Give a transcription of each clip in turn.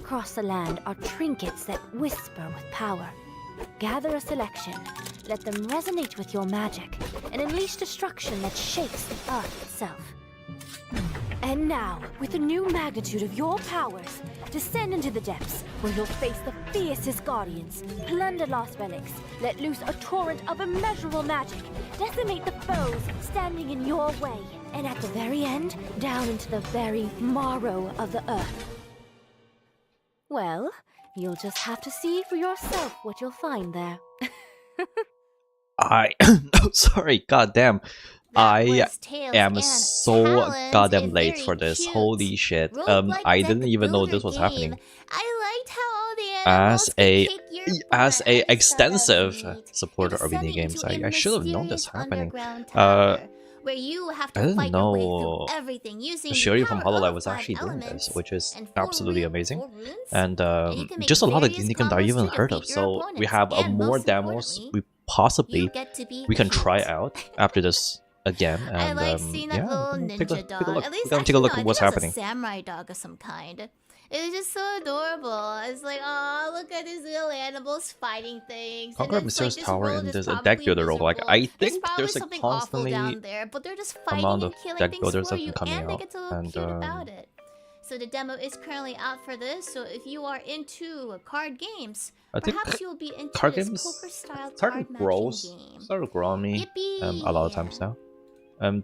across the land are trinkets that whisper with power. Gather a selection, let them resonate with your magic, and unleash destruction that shakes the earth itself. And now, with the new magnitude of your powers, descend into the depths, where you'll face the fiercest guardians, plunder lost relics, let loose a torrent of immeasurable magic, decimate the foes standing in your way, and at the very end, down into the very marrow of the earth. Well, you'll just have to see for yourself what you'll find there. Sorry, goddamn. I am so goddamn late for this. Cute. Holy shit. Roguelike I deck didn't even know builder this was game. happening. I liked how all the animals As a extensive supporter of indie games, I should have known this happening. Where you have to I didn't fight your way know through everything using the Shuri from power HoloLive of was 5 actually doing this, elements which is and 4 absolutely amazing. 4 runes, And you can make just a lot of various indie games that I combos even to heard of. defeat your So we opponents. have And more most demos importantly, we possibly you get to be we can cute. try out after this again. And I like seeing that yeah, little take a ninja dog. look. At least We're gonna take a look actually, at no, what's I think happening. it was a samurai dog of some kind. It was just so adorable. It's like, oh, look at these little animals fighting things. Conquer And it's like, Mysterious this Tower world and is there's a probably deck builder role. Like, miserable. I think probably there's a something awful constantly down there, but they're just fighting amount and of killing deck things builders for that you, have been coming and they out. get to look And cute about it. So the demo is currently out for this. So if you are into card games, I think perhaps you'll be into card this games poker-style started card to grow, matching game. started to grow on me Yippee! a lot of times now.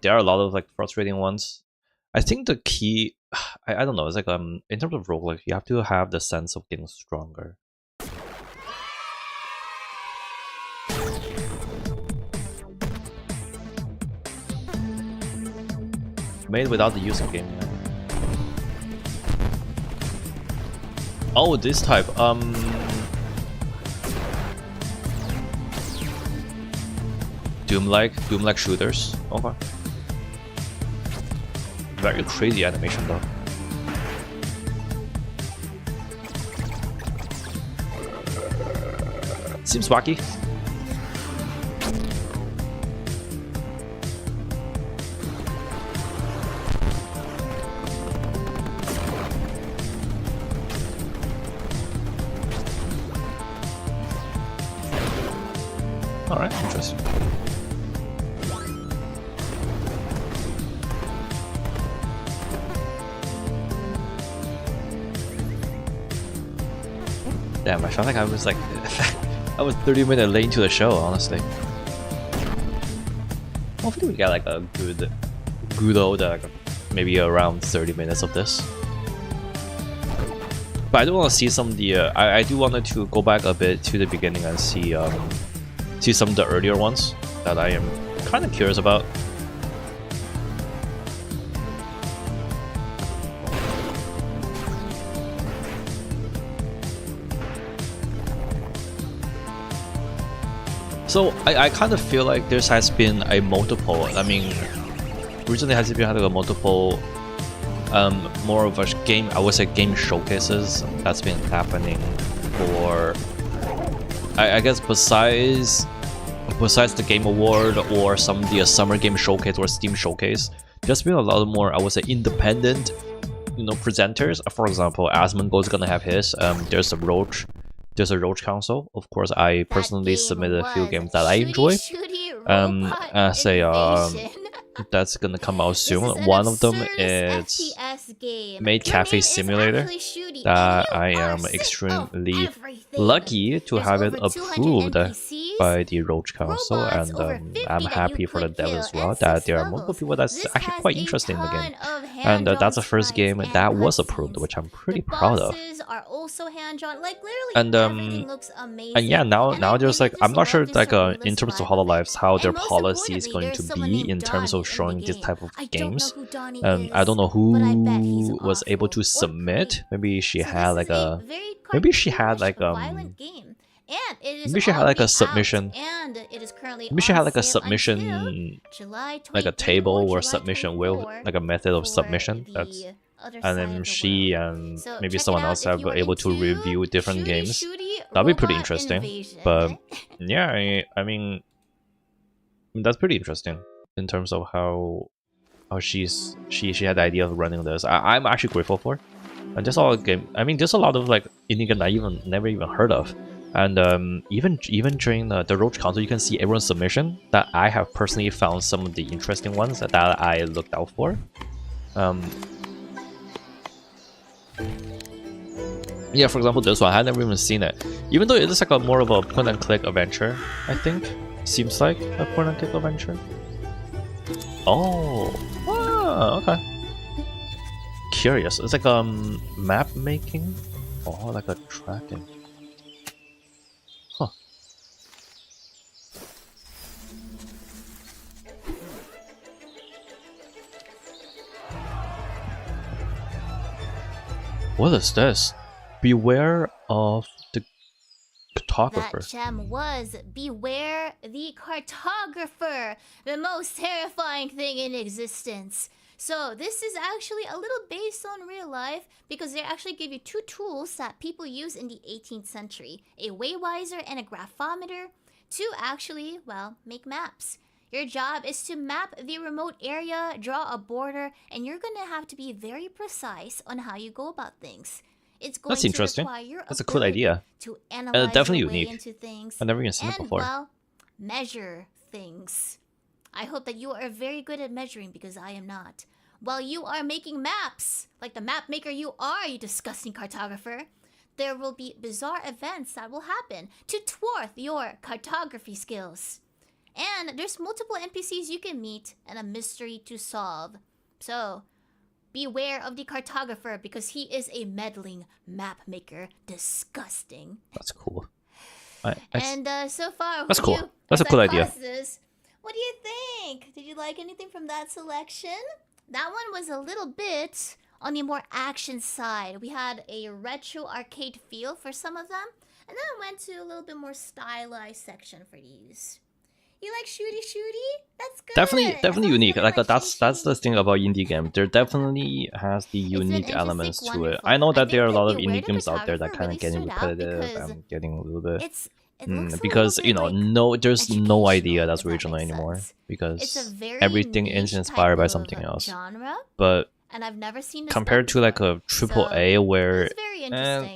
There are a lot of like frustrating ones. I think the key, I don't know, it's like in terms of roguelike, you have to have the sense of getting stronger. Made without the use of game. Oh, this type. Doom-like shooters. Okay. Very crazy animation though. Seems wacky. Alright, interesting. Damn, I felt like I was like I was 30 minutes late to the show, honestly. Hopefully we get like a good old maybe around 30 minutes of this. But I do want to see some of the I do want to go back a bit to the beginning and see some of the earlier ones that I am kind of curious about. So I kind of feel like this has been a multiple. I mean, recently has been having a multiple, more of a game. I would say game showcases that's been happening for. I guess besides the Game Award or some of the Summer Game Showcase or Steam Showcase, there's been a lot more, I would say, independent, presenters. For example, Asmongold is gonna have his. There's a Roach Council. Of course, I personally submitted a few games that I enjoy. As a that's gonna come out soon. One of them is Maid Cafe Simulator that I am extremely lucky to have it approved by the Roach Council, and I'm happy for the devs as well that there are multiple people that's actually quite interested in the game, and that's the first game that was approved, which I'm pretty proud of. And yeah, now there's like, I'm not sure like in terms of HoloLives how their policy is going to be in terms of showing this type of games. I don't know who was able to submit. Maybe she had like a maybe she had like a submission. Maybe she had like a submission, like a table or submission will, like a method of submission. That's, and then she and maybe someone else have been able to review different games. That'd be pretty interesting. But yeah, I mean that's pretty interesting in terms of how she had the idea of running this. I'm actually grateful for it. And there's all game. I mean, there's a lot of like indie games I never even heard of. And even during the Roach Council, you can see everyone's submission that I have personally found some of the interesting ones that I looked out for. Yeah, for example, this one I had never even seen it, even though it is like a more of a point and click adventure. I think seems like a point and click adventure. Oh, okay. Curious. It's like map making, or like a tracking. Huh. What is this? Beware of the cartographer. That gem was beware the cartographer, the most terrifying thing in existence. So this is actually a little based on real life because they actually give you two tools that people use in the 18th century, a waywiser and a graphometer, to actually, well, make maps. Your job is to map the remote area, draw a border, and you're going to have to be very precise on how you go about things. It's going That's interesting. to require your That's a cool idea. To analyze definitely your way unique. into things. I've never even seen it before. Well, measure things. I hope that you are very good at measuring because I am not. While you are making maps, like the map maker you are, you disgusting cartographer, there will be bizarre events that will happen to thwart your cartography skills. And there's multiple NPCs you can meet and a mystery to solve. So, beware of the cartographer because he is a meddling map maker. Disgusting. That's cool. So far, that's cool. That's a cool idea. What do you think? Did you like anything from that selection? That one was a little bit on the more action side. We had a retro arcade feel for some of them, and then I went to a little bit more stylized section for these. You like shooty? That's good. Definitely unique. Like that's the thing about indie game. There definitely has the unique elements to it. I know that there are a lot of indie games out there that kind of getting repetitive and getting a little bit. Because there's no idea that's regional anymore because everything is inspired by something else. But and I've never seen compared to like a AAA where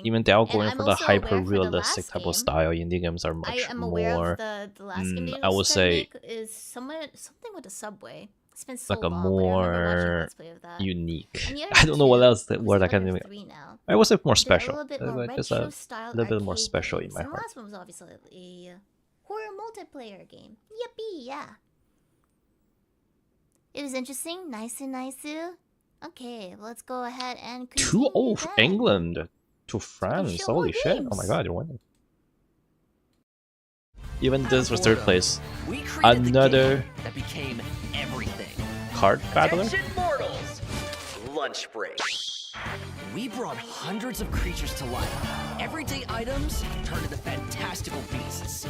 even they are going for the hyper realistic type of style, indie games are much more. I would say is something with the subway. It's been so like a long, more unique. I don't know what else word I can do. I would say more special. Just a little bit more special in my heart. The last one was obviously a horror multiplayer game. Yippee, yeah. It was interesting, nice. Okay, let's go ahead and continue. 2-0 England to France. Holy shit! Oh my god, you're winning. Even this was third place. Another that became everything. Card battler. Attention mortals! Lunch break. We brought hundreds of creatures to life. Everyday items turned into fantastical beasts.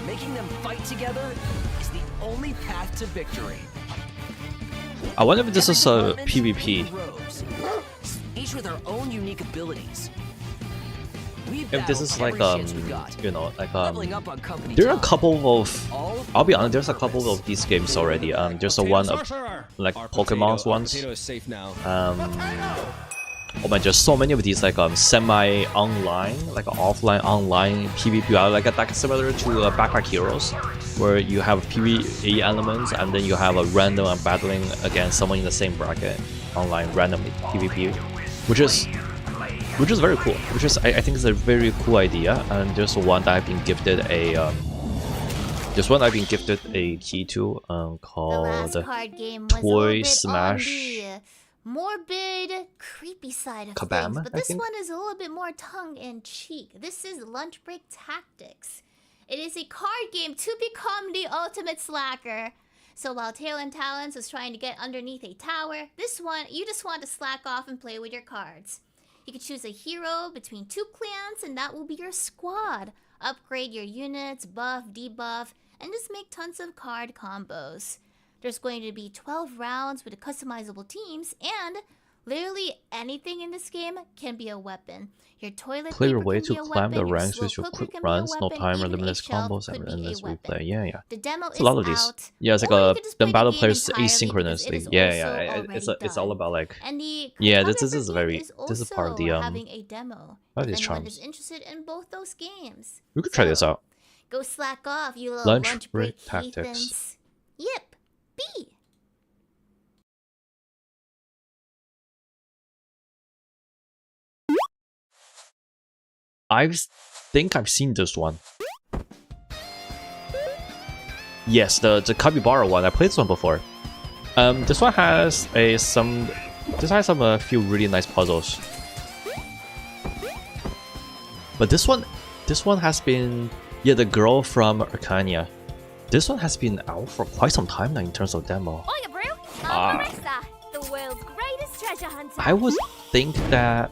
Making them fight together is the only path to victory. I wonder if this is a PvP. Each with their own unique abilities. If this is like there are a couple of, I'll be honest, there's a couple of these games already. There's a one of like Pokemon's ones. Oh man, there's so many of these like semi-online, like offline online PvP, like that's similar to Backpack Heroes, where you have PvE elements and then you have a random battling against someone in the same bracket, online randomly PvP, which is very cool. I think is a very cool idea. And there's one that I've been gifted a key to called Toy Smash. Morbid, creepy side of Kabam, things, but this one is a little bit more tongue-in-cheek. This is Lunch Break Tactics. It is a card game to become the ultimate slacker. So while Tail and Talons is trying to get underneath a tower, this one, you just want to slack off and play with your cards. You can choose a hero between two clans, and that will be your squad. Upgrade your units, buff, debuff, and just make tons of card combos. There's going to be 12 rounds with customizable teams, and Literally anything in this game can be a weapon. Your toilet Clear paper way can to be a climb the weapon, your ranks slow with your cooker quick can be a runs, no weapon, timer, even a limitless shelf combos, could and be a endless weapon. replay. Yeah, yeah. The demo It's is a lot of these. out. Yeah, it's like or you a could just them play the battle game players entirely because it asynchronously. is Yeah, also yeah. already It's all done. about like And the yeah. This cartographer is game very is this is part of also the having a demo. part of If these anyone is charms. interested in both those games. We could try this So, out. Go slack off, you little Lunch lunch break break tactics. heathens. Yep. B. I think I've seen this one. Yes, the capybara one. I played this one before. This one has a few really nice puzzles. But this one has been the girl from Arcania. This one has been out for quite some time now in terms of demo. Hiya, Brew. I'm Marissa, the world's greatest treasure hunter. I would think that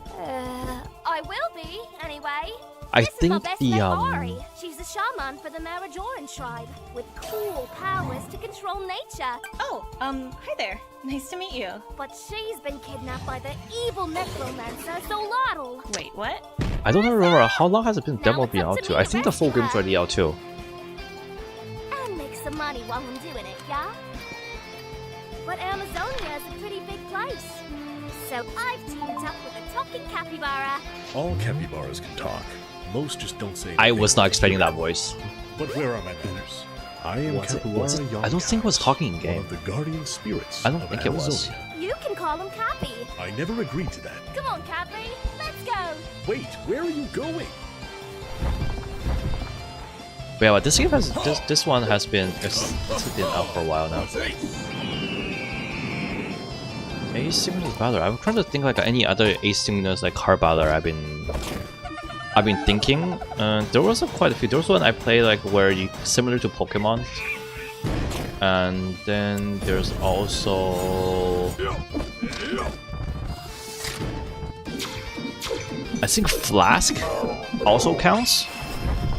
I will be, anyway. I This is think my best the mate, Ari. She's a shaman for the Marajoran tribe, with cool powers to control nature. Oh, hi there. Nice to meet you. But she's been kidnapped by the evil necromancer Zolatl. Wait, what? I don't remember how long has it been Now demo it's been up out to to. me I to think the full rescue game's her. already out too. And make some money while I'm doing it, yeah? But Amazonia is a pretty big place. So I've teamed up with a talking capybara. All capybaras can talk. Most just don't say I anything. was not expecting that voice. But where are my manners? I am Was it- Capybara was it- I don't Yonka, think it was talking in one game. of the guardian spirits I don't of think it was. Amazonia. You can call him Cappy. I never agreed to that. Come on, Cappy. Let's go. Wait, where are you going? But yeah, but this game has this one has been it's been out for a while now. Asynchronous battler. I'm trying to think like any other asynchronous like card battler I've been thinking. There was quite a few. There was one I played like where you similar to Pokemon. And then there's also I think Flask also counts.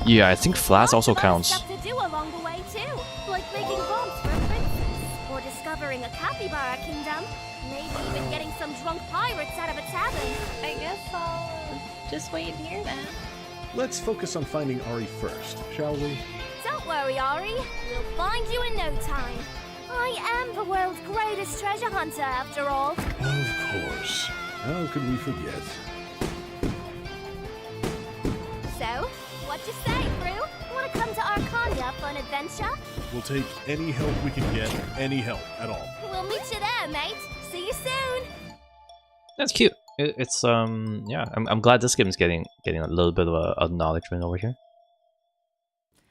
Yeah, I think Flask also counts. Stuff to do along the way too, like making bombs for a princess, or discovering a capybara kingdom. Maybe even getting some drunk pirates out of a tavern. I guess I'll just wait here then. Let's focus on finding Ari first, shall we? Don't worry, Ari. We'll find you in no time. I am the world's greatest treasure hunter, after all. Of course. How could we forget? So, what you say, Brew? Wanna come to Arcania for an adventure? We'll take any help we can get, any help at all. We'll meet you there, mate. See you soon. That's cute. It's yeah. I'm glad this game is getting a little bit of a acknowledgement over here.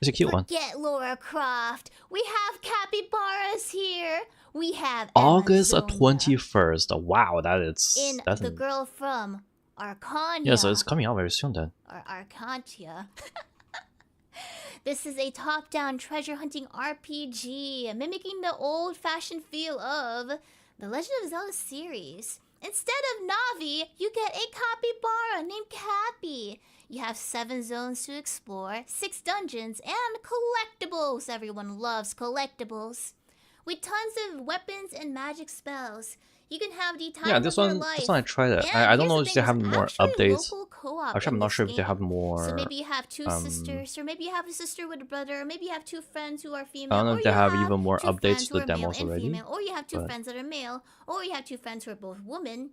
It's a cute one. Forget Laura Croft. We have capybaras here. We have August Amazonia 21st. Wow, that's the girl from Arcania. yeah. So it's coming out very soon then. Or Arcantia. This is a top-down treasure hunting RPG, mimicking the old-fashioned feel of the Legend of Zelda series. Instead of Navi, you get a capybara named Cappy. You have 7 zones to explore, 6 dungeons, and collectibles. Everyone loves collectibles. With tons of weapons and magic spells. You can have the time Yeah, of this your one life. I tried it. And I don't here's know the if they thing, have there's more actually updates. local co-op Actually, I'm in not this sure if they game. have more. So maybe you have 2 sisters, or maybe you have a sister with a brother, or maybe you have 2 friends who are female. I don't know or if they you have even more 2 updates friends to who the are male demos and already, female, or you have 2 but- friends that are male, or you have 2 friends who are both women,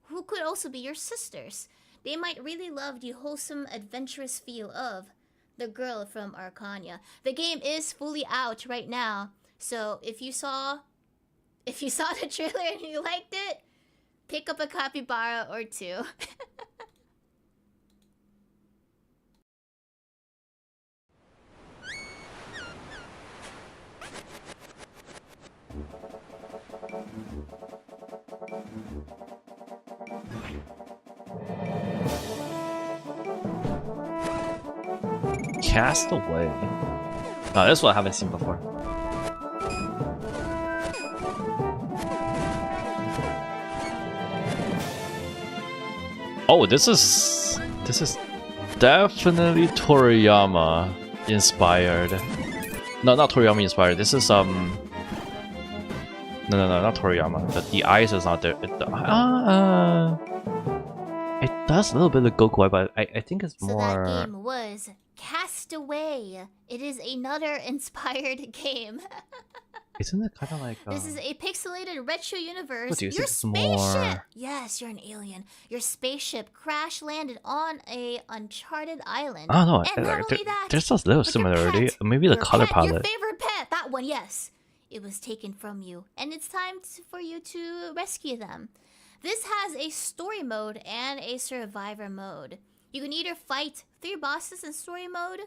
who could also be your sisters. They might really love the wholesome, adventurous feel of the girl from Arcania. The game is fully out right now, so if you saw the trailer and you liked it, pick up a capybara or 2. Cast Away. Oh, this one I haven't seen before. Oh, this is definitely Toriyama inspired. No, not Toriyama inspired. This is No, not Toriyama. The eyes is not there. It does a little bit of Goku, but I think it's So more. that game was Castaway. It is another inspired game. Isn't it kind of like? This is a pixelated retro universe. What do you Your think it's spaceship! more- Yes, you're an alien. Your spaceship crash landed on a uncharted island. I don't know. And not only that, There's a little but your similarity. pet, Maybe the your color pet, Your palette. favorite pet, that one, yes. It was taken from you, and it's time for you to rescue them. This has a story mode and a survivor mode. You can either fight 3 bosses in story mode,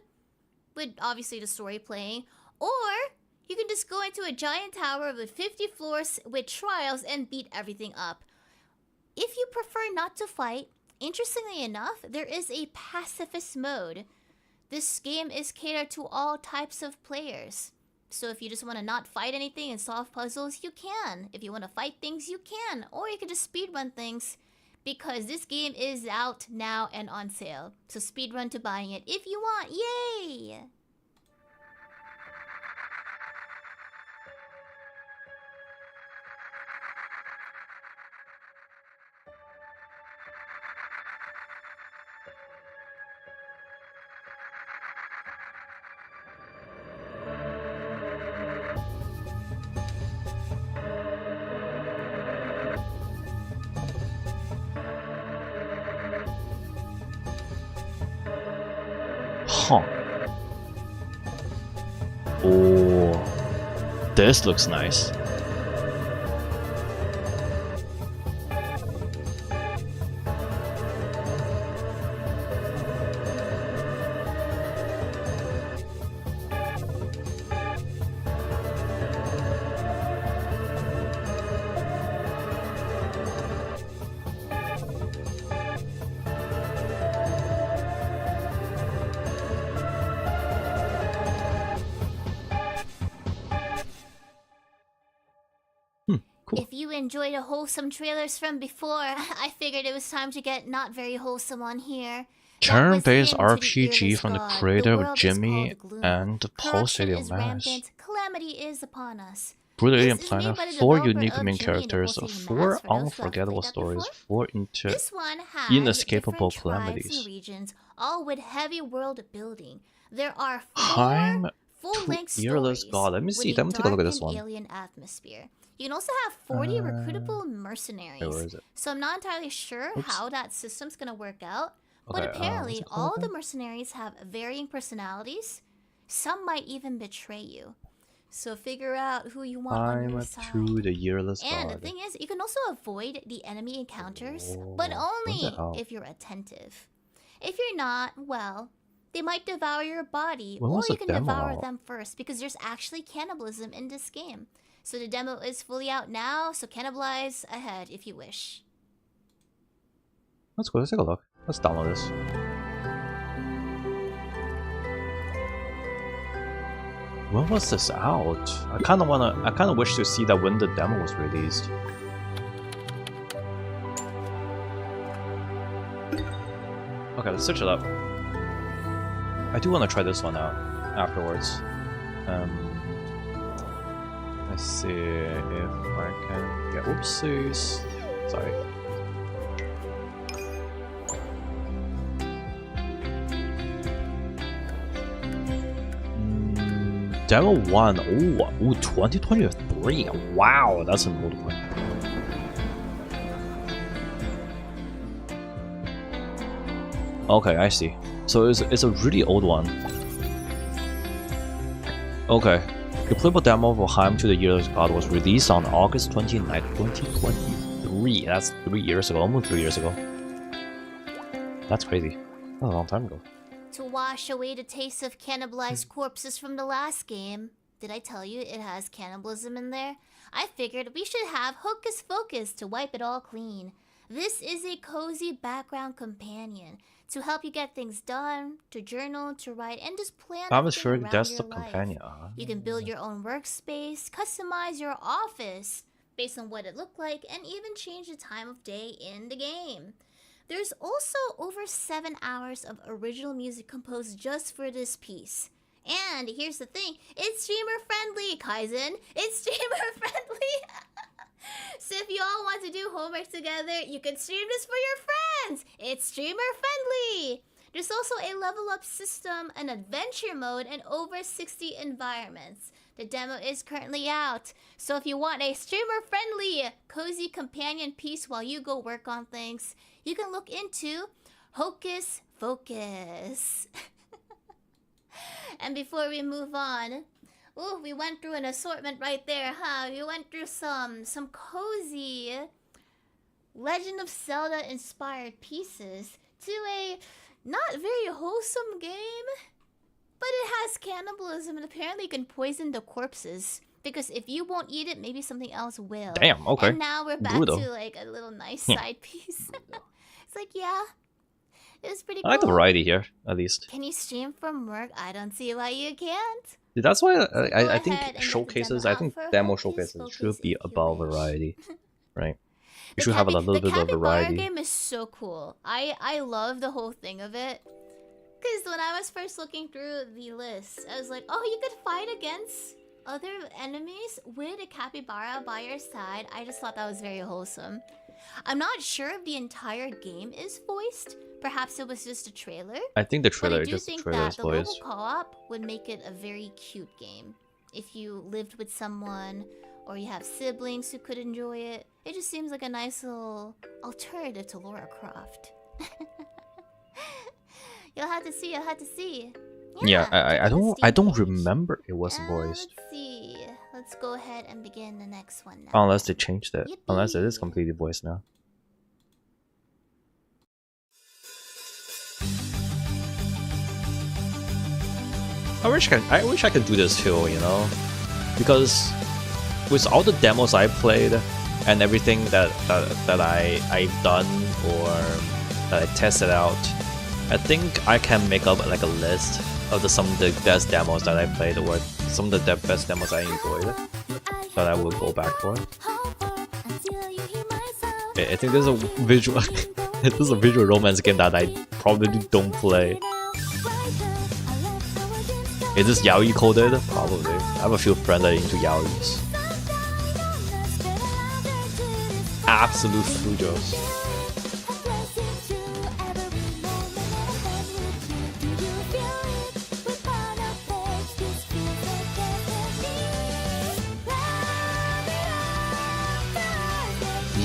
with obviously the story playing, or you can just go into a giant tower with 50 floors with trials and beat everything up. If you prefer not to fight, interestingly enough, there is a pacifist mode. This game is catered to all types of players. So if you just want to not fight anything and solve puzzles, you can. If you want to fight things, you can. Or you can just speedrun things, because this game is out now and on sale. So speedrun to buying it if you want. Yay! Huh. Oh, this looks nice. Cool. If you enjoyed the wholesome trailers from before, I figured it was time to get not very wholesome on here. Turn-based That was Hymn to the RPG Earless from the God. creator of world is Jimmy called Gloom. and the Corruption Pulsating is Mass. rampant. Calamity is upon us. Brilliant This is planet, made by the 4 developer unique of main Jimmy and the characters, Pulsating 4 Mass, for those who haven't unforgettable played that stories, before. 4 This one has inescapable different tribes calamities. and regions, all with heavy world building. There are 4 Time full-length to Earless stories God. Let me with see. a Let me take a look at dark this and one. alien atmosphere. You can also have 40 recruitable mercenaries. Wait, where is it? So I'm not entirely sure Oops. how that system's gonna work out. But Okay, apparently, what's it called all the again? mercenaries have varying personalities. Some might even betray you. So figure out who you want on your Time side. to the Earless And the God. thing is, you can also avoid the enemy encounters, but Oh, when's only it out? if you're attentive. If you're not, well, they might devour your body, When or was you the can demo devour out? them first, because there's actually cannibalism in this game. So the demo is fully out now, so cannibalize ahead if you wish. Let's go. Let's take a look. Let's download this. When was this out? I kind of wish to see that when the demo was released. Okay, let's switch it up. I do want to try this one out afterwards. Let's see if I can get oopsies. Sorry. Demo 1. Ooh, 2023. Wow, that's an old one. Okay, I see. So it's a really old one. Okay. The playable demo for Heim to the Earless God was released on August 29, 2023. That's 3 years ago, almost 3 years ago. That's crazy. That's a long time ago. To wash away the taste of cannibalized corpses from the last game. Did I tell you it has cannibalism in there? I figured we should have Hocus Pocus to wipe it all clean. This is a cozy background companion to help you get things done, to journal, to write, and just plan I'm everything sure around that's your the life. companion. You can build your own workspace, customize your office based on what it looked like, and even change the time of day in the game. There's also over 7 hours of original music composed just for this piece. And here's the thing, it's streamer friendly, Kaizen. It's streamer friendly. So if you all want to do homework together, you can stream this for your friends. It's streamer friendly. There's also a level up system, an adventure mode, and over 60 environments. The demo is currently out. So if you want a streamer friendly, cozy companion piece while you go work on things, you can look into Hocus Focus. And before we move on, ooh, we went through an assortment right there, huh? We went through some cozy Legend of Zelda inspired pieces to a not very wholesome game, but it has cannibalism and apparently you can poison the corpses. Because if you won't eat it, maybe something else will. Damn, okay. And now we're back Brutal. to like a little nice side piece. It's like, yeah, it was pretty I like the cool. variety here, at least. Can you stream from work? I don't see why you can't. Dude, that's why Go I ahead think and get the showcases, demo I out think for demo Hocus showcases Pocus should be if you about wish. variety, right? You The should have a capi- little bit of The capybara variety. game is so cool. I love the whole thing of it. Because when I was first looking through the list, I was like, oh, you could fight against other enemies with a capybara by your side. I just thought that was very wholesome. I'm not sure if the entire game is voiced. Perhaps it was just a trailer. I think the But I trailer, do just the think trailer that is the local voiced. co-op would make it a very cute game. If you lived with someone or you have siblings who could enjoy it, it just seems like a nice little alternative to Lara Croft. You'll have to see, you'll have to see. Yeah, check out I the don't Steam page. remember it was voiced. Let's see. Let's go ahead and begin the next one now. Unless they changed it. Unless it is Yippee. completely voiced now. I wish I could do this too, you know? Because with all the demos I played and everything that I've done or that I tested out, I think I can make up like a list of some of the best demos that I played or some of the best demos I enjoyed that I will go back for. I think there's a visual this is a visual romance game that I probably don't play. Is this yaoi coded? Probably. I have a few friends that are into yaois. Absolute fujos.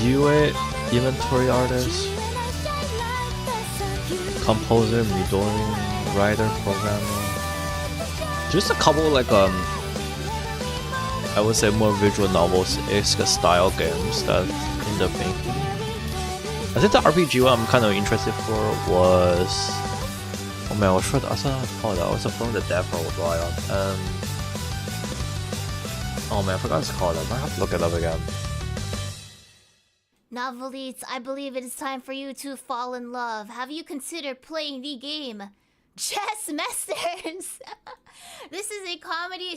UA inventory artist, composer, Midori, writer, programmer. Just a couple like I would say more visual novels-esque style games that end up making. I think the RPG one I'm kind of interested for was oh man, 我说的 I was from the dev for a while. Oh man, I forgot what it's called. I might have to look it up again. Novelites, I believe it is time for you to fall in love. Have you considered playing the game Chess Masters? This is a comedy /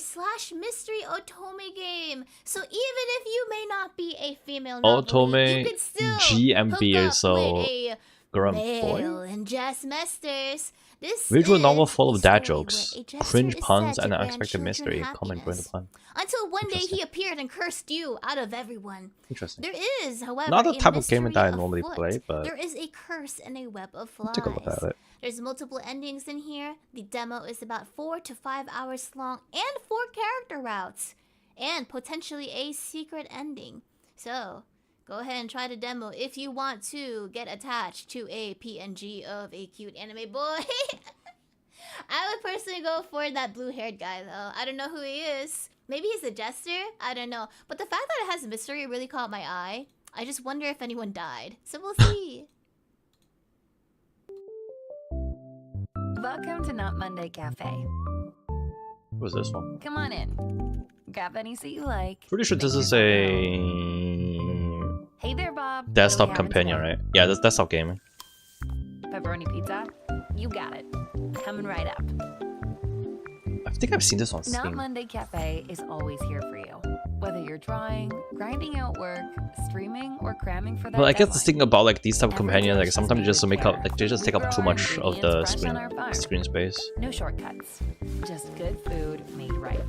mystery otome game. So even if you may not be a female novelite, Otome you could still GMB hook up is so with a girl male boy. in Chess Masters. This Visual is novel full a of dad story jokes, where a jester cringe is puns, said and to grant unexpected mystery. children Comment during the happiness. pun. Until one day he Interesting. appeared and cursed you out of everyone. Interesting. There is, however, Not the a type of game mystery that I normally afoot. play, but there is a curse and a web of flies. take a look at it. There's multiple endings in here. The demo is about 4 to 5 hours long and 4 character routes. And potentially a secret ending. So, go ahead and try the demo if you want to get attached to a PNG of a cute anime boy. I would personally go for that blue-haired guy though. I don't know who he is. Maybe he's a jester? I don't know. But the fact that it has mystery really caught my eye. I just wonder if anyone died. So we'll see. Welcome to Not Monday Cafe. What's this one? Come on in. Grab any seat you like. Pretty sure Make this is yourself at a home. Hey there, Bob. What are desktop we having companion, today? right? Yeah, that's desktop gaming. Pepperoni pizza? You got it. Coming right up. I think I've seen this on Not Steam. Monday Cafe is always here for you. Whether you're drawing, grinding out work, streaming, or cramming for that But I guess the thing deadline. about like these type of Every companions, like dish is sometimes made just with make up, care. like they just take We up too grow our much of the ingredients fresh on our farm. screen space. No shortcuts. Just good food made right.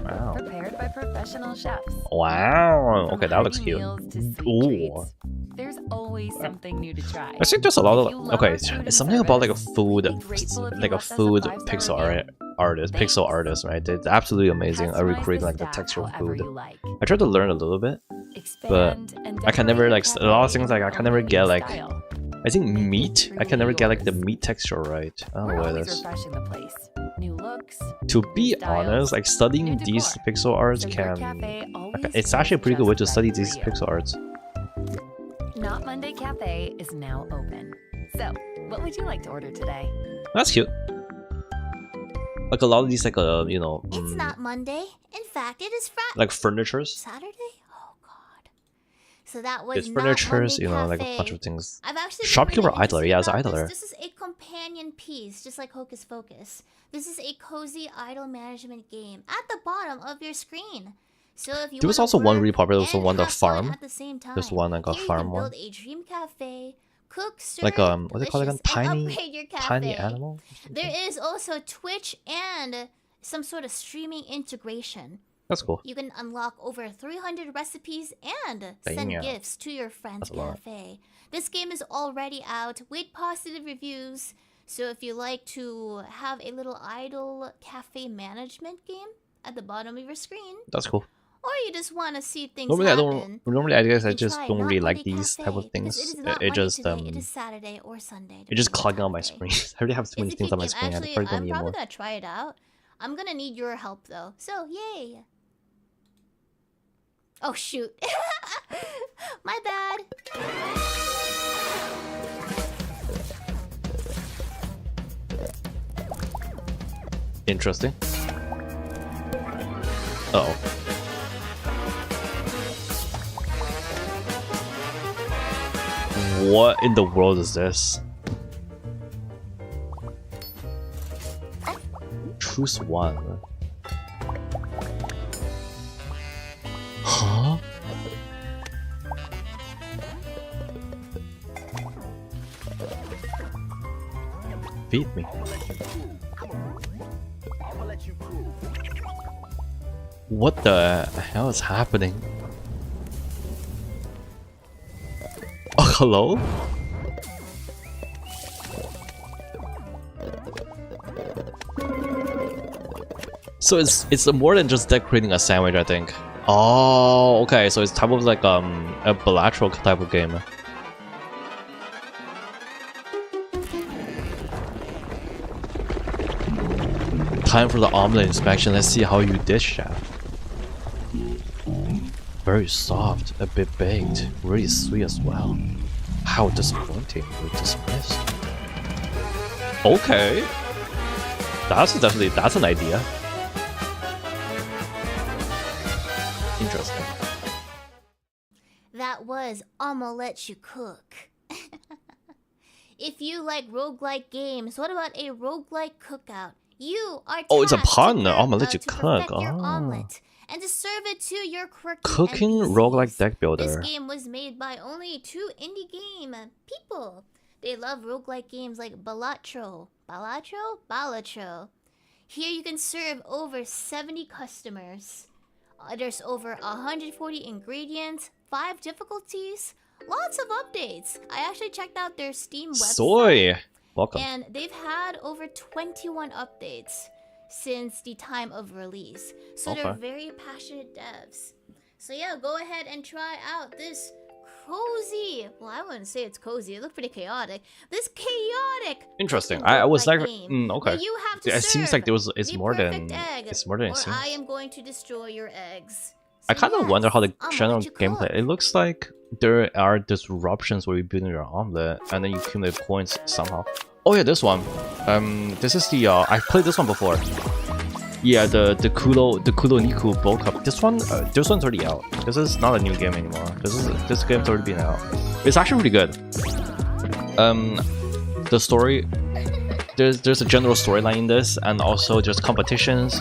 Wow. Prepared by professional chefs. Wow. From Okay, that looks hearty cute. meals to sweet Ooh. treats, there's always something new to try. I think there's a lot If of you love okay. our food and It's something about like a service, food, we'd be grateful if you like a left us a food 5-star pixel review. artist, Thanks. pixel artist, right? It's absolutely amazing. I Customize recreate the like the stack texture of however food. you like. I tried to learn a little bit. Expand and I can never decorate like your a lot of cafe things like I in can never your get own like style. I think Make it meat. I can truly never get like the yours. meat texture right. I don't We're know why always this. refreshing the place. New looks. To new be styles, honest, like studying new these decor. pixel arts So your can cafe always it's feels actually a pretty good way to just study right for these you. pixel arts. Not Monday Cafe is now open. So, what would you like to order today? That's cute. Like a lot of these like you know It's not Monday. In fact, it is Friday. like furnitures. Saturday? Oh god. So that was It's not furnitures, Monday you know, like a Cafe. bunch of things. I've actually been Shopkeeper really Idler, interested yeah, it's about Idler. This is a companion piece, just like Hocus Pocus. This is a cozy idle management game at the bottom of your screen. So if you There was wanna also one work really popular, also and one the have fun farm. at the same time, There's one like a here farm you can one. build a dream cafe, cook, serve, Like what do they call it again? delicious, and Tiny upgrade your cafe. tiny animal? There is also Twitch and some sort of streaming integration. That's cool. You can unlock over 300 recipes and send Damn. gifts to your friend's That's a lot. cafe. This game is already out with positive reviews, so if you like to have a little idle cafe management game at the bottom of your screen, That's cool. or you just want to see things Normally happen, I guess you I can just try don't Not really like Monday these Cafe, type of because things. It is not It Monday just today, it is Saturday or Sunday. it just depending clogging on on my the day. screen. I already have too many It's a things cute on my game. screen. I Actually, probably don't I'm need probably more. gonna try it out. I'm gonna need your help though. So yay! Oh shoot! My bad. Interesting. Uh-oh. What in the world is this? Choose one. Huh? Feed me. What the hell is happening? Oh, hello? So it's more than just decorating a sandwich, I think. Oh, okay. So it's type of like a bilateral type of game. Time for the omelet inspection. Let's see how you did, chef. Very soft, a bit baked, really sweet as well. How disappointing, you're dismissed. Okay. That's an idea. Interesting. That was I'ma Let You Cook. If you like roguelike games, what about a roguelike cookout? You are Oh, it's a tasked pun. to I'ma let you to cook. perfect your Oh. omelet and to serve it to your quirky Cooking NPCs. roguelike deck This builder. game was made by only 2 indie game people. They love roguelike games like Balatro. Balatro? Here you can serve over 70 customers. There's over 140 ingredients, 5 difficulties, lots of updates. I actually checked out their Steam website. Soy. Welcome. And they've had over 21 updates since the time of release. So they're Okay. very passionate devs. So yeah, go ahead and try out this cozy. Well, I wouldn't say it's cozy. It looked pretty chaotic. This chaotic. Interesting. cooking I was roguelike like, game okay. where you have to It seems like serve it's the more perfect than egg, it's more than it or seems. I am going to destroy your eggs. I So kind of wonder how the yes, I'ma general let you gameplay. cook. It looks like there are disruptions where you build your omelet and then you accumulate points somehow. Oh yeah, this one. This is the I played this one before. Yeah, the Kulo Niku Bowl Cup. This one's already out. This is not a new game anymore. This game's already been out. It's actually really good. The story. There's a general storyline in this, and also just competitions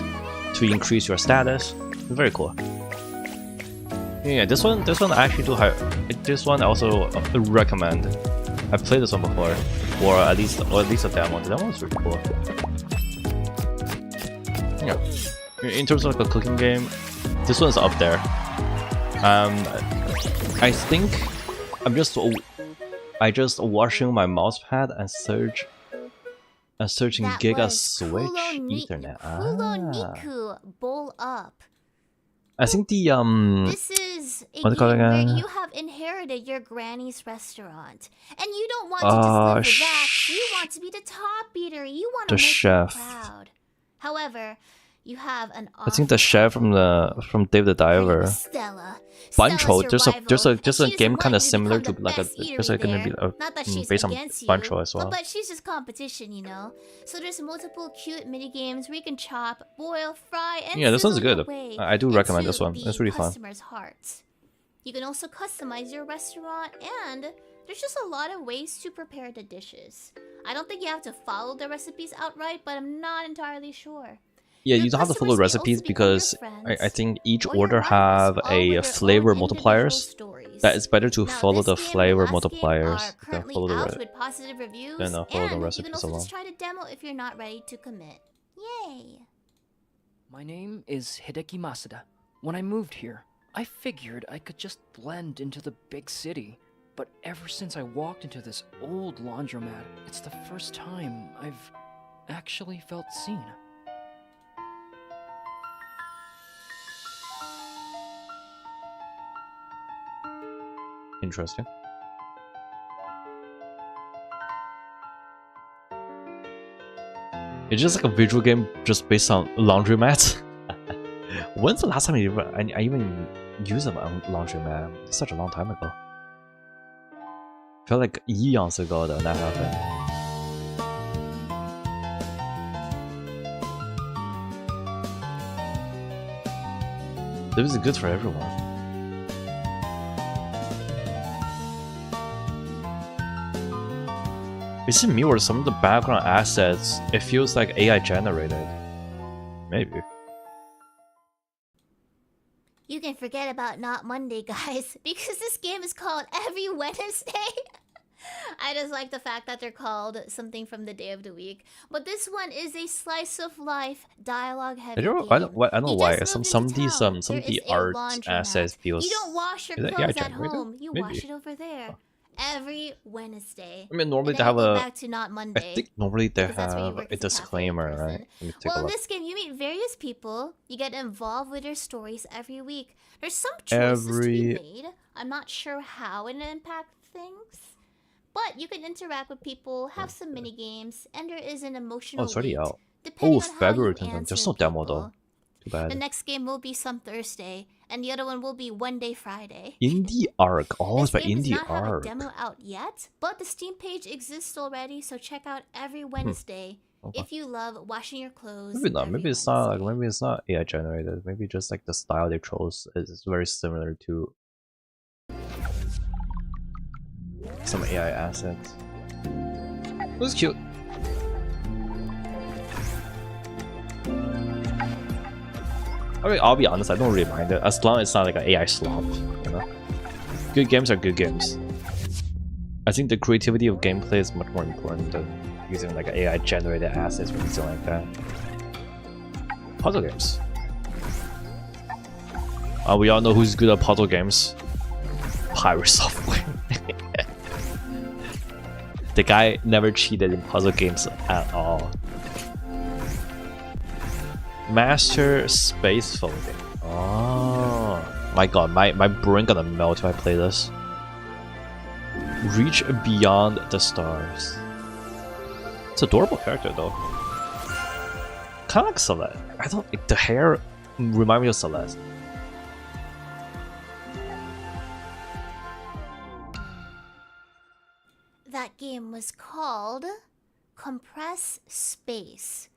to increase your status. It's very cool. Yeah, this one I actually do have. This one I also recommend. I played this one before, or at least a demo. The demo was really cool. Yeah. In terms of like a cooking game, this one's up there. I think I just washing my mousepad and searching That Giga was Switch Ethernet. Kuloniku Bowl Up. I think the This is a what do you call it game where again? you have inherited your granny's restaurant, and you don't want to just live with that. You want to be the top eater. You want to the make chef. them proud. However, you have an. I think the chef from Dave the Diver. Stella. Bancho. Stella's your There's a rival, and she game doesn't kind want of you to similar become to the like a best eatery there's like gonna be there. Not that she's based on against you, Bancho as well. but she's just competition, you know. So there's multiple cute mini games where you can chop, boil, fry, and Yeah, this one's sizzle good. your way I do recommend into this one. the It's really fun. customer's hearts. You can also customize your restaurant, and there's just a lot of ways to prepare the dishes. I don't think you have to follow the recipes outright, but I'm not entirely sure. Yeah, Your you don't have to follow customers may also recipes become your because friends I think each or your order rivals, have all with a their flavor own individual multipliers. stories. That it's better to Now, follow this the game and flavor last game multipliers are than currently follow out the with positive reviews, than follow the and you recipes can also alone. just try to demo if you're not ready to commit. Yay! My name is Hideki Masuda. When I moved here, I figured I could just blend into the big city. But ever since I walked into this old laundromat, it's the first time I've actually felt seen. Interesting. It's just like a visual game just based on laundromats. When's the last time I even used a laundromat? It's such a long time ago. Felt like eons ago that happened. This is good for everyone. Is it me or some of the background assets? It feels like AI generated. Maybe. You can forget about Not Monday, guys, because this game is called Every Wednesday. I just like the fact that they're called something from the day of the week. But this one is a slice of life, dialogue heavy game. I don't know why. You just Some moved of these into town. some of There the is a art laundromat. assets feels. You don't wash your Is that clothes AI at generated? home. You Maybe. wash it over there. Every Wednesday. I mean, normally And they then have you go a. back to Not I Monday. think normally they because that's where you have work a as a cafe disclaimer, person. right? Let me take Well, a in look. this game, you meet various people. You get involved with their stories every week. There's some choices to be made. I'm not sure how it impacts things. But you can interact with people, have some mini games, and there is an emotional Oh, it's already weight, out. depending Oh, on how February you 10th. answer There's no demo people. though. Too bad. The next game will be some Thursday, and the other one will be one day Friday. Indie Arc. Oh, it's This by game does Indie not have a Arc. demo out yet, but the Steam page exists already, so check out Every Wednesday Okay. if you love washing your clothes. Maybe not. every Maybe it's not like Wednesday. maybe it's not AI generated. Maybe just like the style they chose is very similar to some AI assets. It was cute. I mean, I'll be honest, I don't really mind it as long as it's not like an AI slop, you know. Good games are good games. I think the creativity of gameplay is much more important than using like AI generated assets or something like that. Puzzle games. We all know who's good at puzzle games. Pirate Software. The guy never cheated in puzzle games at all. Master Space Folding. Oh my god, my brain gonna melt if I play this. Reach beyond the stars. It's adorable character though. Kinda like Celeste. I don't like the hair remind me of Celeste. That game was called Compress Space.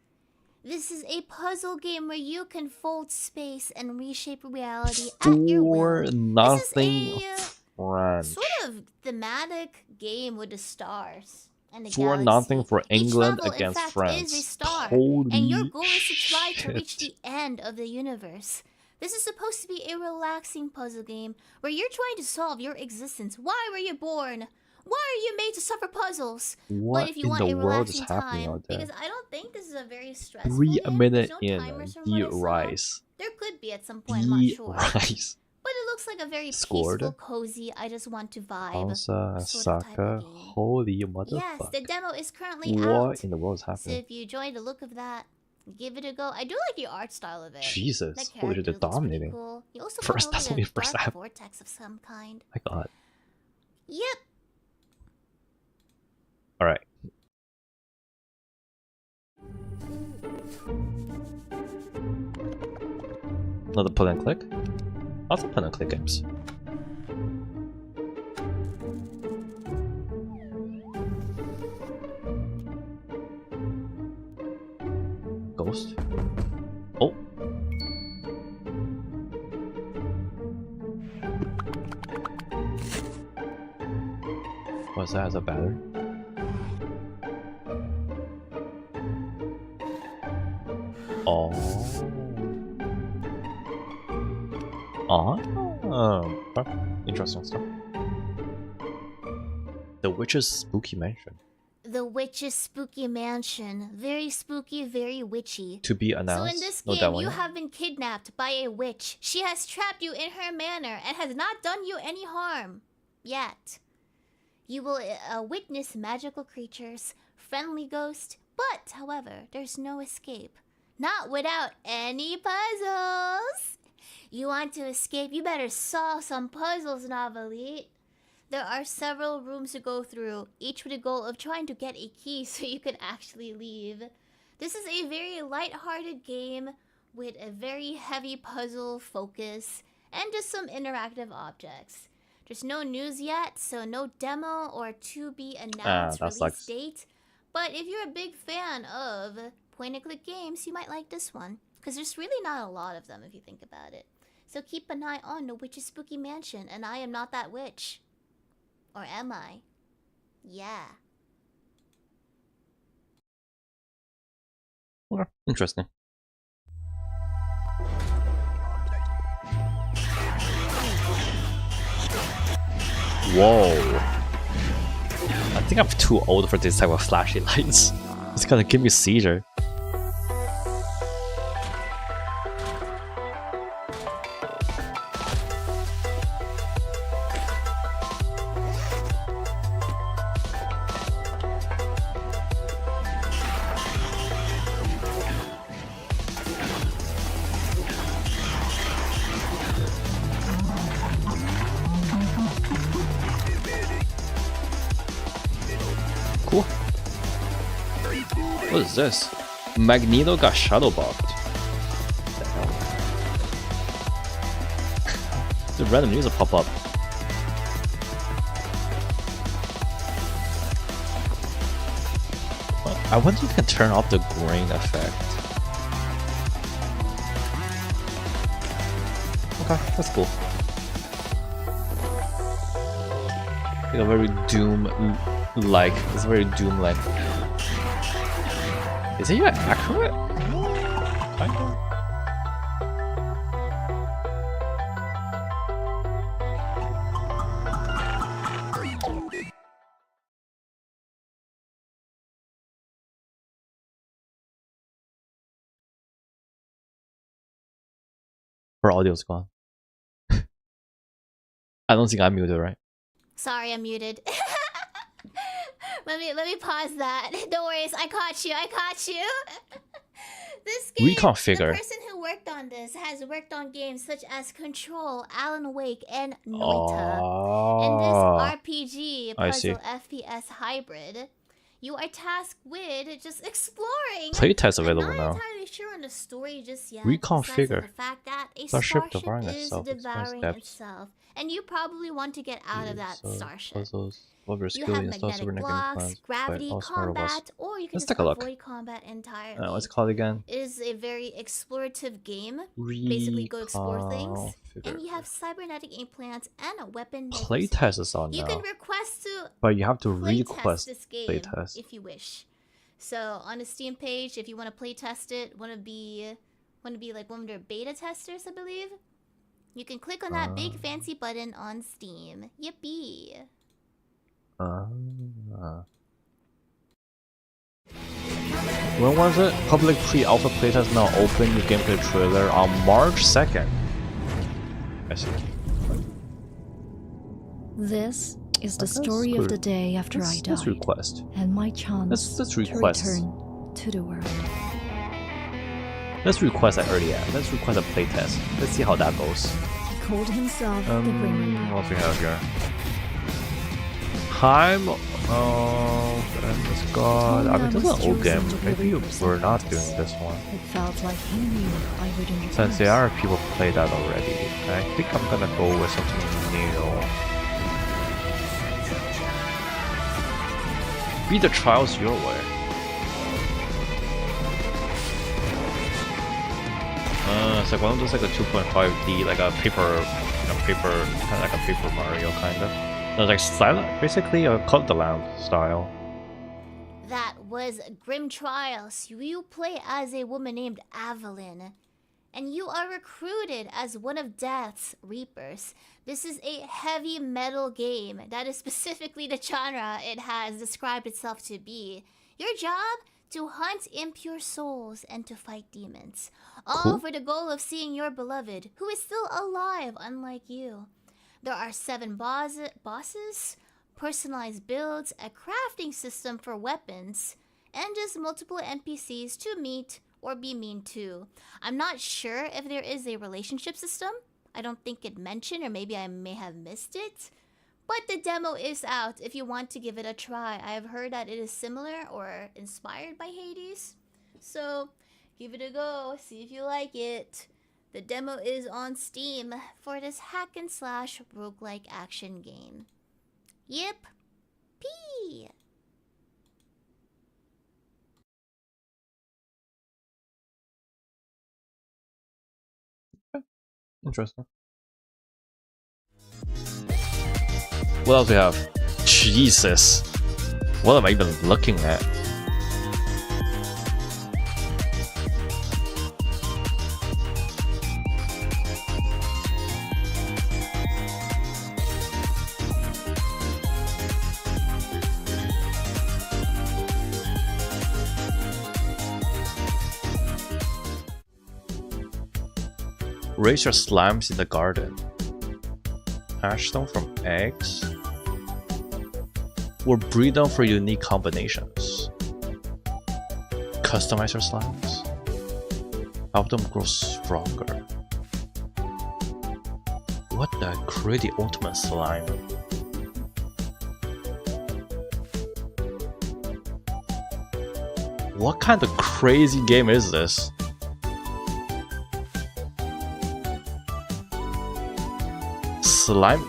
This is a puzzle game where you can fold space and reshape reality at your For will. nothing This is a French. sort of thematic game with the stars and the For galaxy. nothing for Each England level, against in fact, France. is a star, Holy and your goal is to try shit. to reach the end of the universe. This is supposed to be a relaxing puzzle game where you're trying to solve your existence. Why were you born? Why are you made to suffer puzzles? What But if you in want the a world is relaxing happening time, out there? because I don't think this is a very stressful 3 game. minute There's no in, timers from the what I saw. Rise. There could be at some point, I'm not The sure. Rise. But it looks like a very Scored. peaceful, cozy, I just want to vibe Hansa, sort of type Saka, of game. holy Yes, motherfucker. the demo is currently What out. in the world is So happening? if you enjoy the look of that, give it a go. I do like the art style of it. Jesus, That holy shit, character they're looks pretty dominating. cool. You also First, got that's like only a first dark half. vortex of some kind. My god. Yep. Alright. Another pull and click? Lots of pull and click games. Ghost? Oh. What's that as a battery? Oh. Interesting stuff. The Witch's Spooky Mansion. The Witch's Spooky Mansion. Very spooky, very witchy. To be So announced. in this No, that game, one you yet? have been kidnapped by a witch. She has trapped you in her manor and has not done you any harm. Yet. You will witness magical creatures, friendly ghosts, but, however, there's no escape. Not without any puzzles. You want to escape, you better solve some puzzles, Novelite. There are several rooms to go through, each with the goal of trying to get a key so you can actually leave. This is a very light-hearted game with a very heavy puzzle focus and just some interactive objects. There's no news yet, so no demo or to be announced that release sucks. date. But if you're a big fan of point-and-click games, you might like this one. Because there's really not a lot of them if you think about it. So keep an eye on The Witch's Spooky Mansion, and I am not that witch. Or am I? Yeah. Okay, interesting. Whoa. I think I'm too old for this type of flashy lights. It's gonna give me a seizure. Cool. What is this? Magneto got shadow bombed. What the hell? The random news will pop up. What? I wonder if you can turn off the grain effect. Okay, that's cool. Like a very Doom-like. It's very Doom-like. Is it even accurate? Kind of. Her audio's gone. I don't think I'm muted, right? Sorry, I'm muted. let me pause that. Don't worry, I caught you. This game, Reconfigure. the person who worked on this has worked on games such as Control, Alan Wake, and Noita. In this RPG I see. puzzle FPS hybrid, you are tasked with just exploring. Playtest I'm available not now. entirely sure on the story just yet. Reconfigure. Besides the fact that a Starship starship devouring is itself, expands devouring depths. itself, and you probably want to get out of that starship. Puzzles. Whatever You skill have you install super magnetic negative blocks, plans. gravity, All smarter combat, boss. or you can Let's just take a look. avoid combat entirely. What's it called again? It is a very explorative game. Basically, go explore things. Reconfigure. And you have cybernetic implants and a weapon. that you Playtest see. is on You now. can request to But you have to playtest request this game playtest. if you wish. So on the Steam page, if you want to playtest it, want to be like one of their beta testers, I believe. You can click on that big fancy button on Steam. Yippee! When was it? Public pre-alpha playtest now open. New gameplay trailer on March 2nd. I see. This is the That's story of good. the day after I Let's died, request. and my chance Let's to request. return to the world. Let's request an early ad. Let's request a playtest. Let's see how that goes. He called himself the Grim Reaper. What do we have here? Time. Endless God. I mean, this is an old game. Maybe we're not doing this one. It felt like he knew I wouldn't Since there are people who play that already, I think I'm gonna go with something new. Be the trials your way. It's like one of those like a 2.5D, like a paper, kind of like a Paper Mario kind of. No, like silent, basically a Cult of the Lamb style. That was Grim Trials. You play as a woman named Evelyn, and you are recruited as one of Death's Reapers. This is a heavy metal game. That is specifically the genre it has described itself to be. Your job? To hunt impure souls and to fight demons. All Cool. for the goal of seeing your beloved, who is still alive unlike you. There are 7 bosses, personalized builds, a crafting system for weapons, and just multiple NPCs to meet or be mean to. I'm not sure if there is a relationship system. I don't think it mentioned, or maybe I may have missed it. But the demo is out if you want to give it a try. I have heard that it is similar or inspired by Hades. So give it a go, see if you like it. The demo is on Steam for this hack and slash roguelike action game. Yep. P. Interesting. What else we have? Jesus. What am I even looking at? Raise your slimes in the garden. Hatch them from eggs. Or breed them for unique combinations. Customize your slimes. Help them grow stronger. What the create the ultimate slime? What kind of crazy game is this?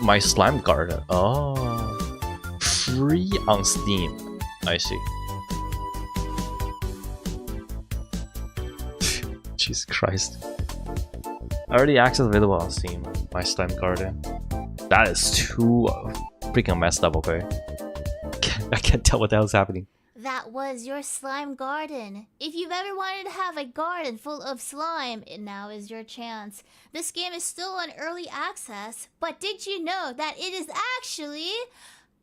My slime garden. Oh, free on Steam. I see. Jesus Christ. Early access available on Steam. My slime garden. That is too freaking messed up. Okay, I can't tell what the hell's happening. That was your slime garden. If you've ever wanted to have a garden full of slime, now is your chance. This game is still on early access, but did you know that it is actually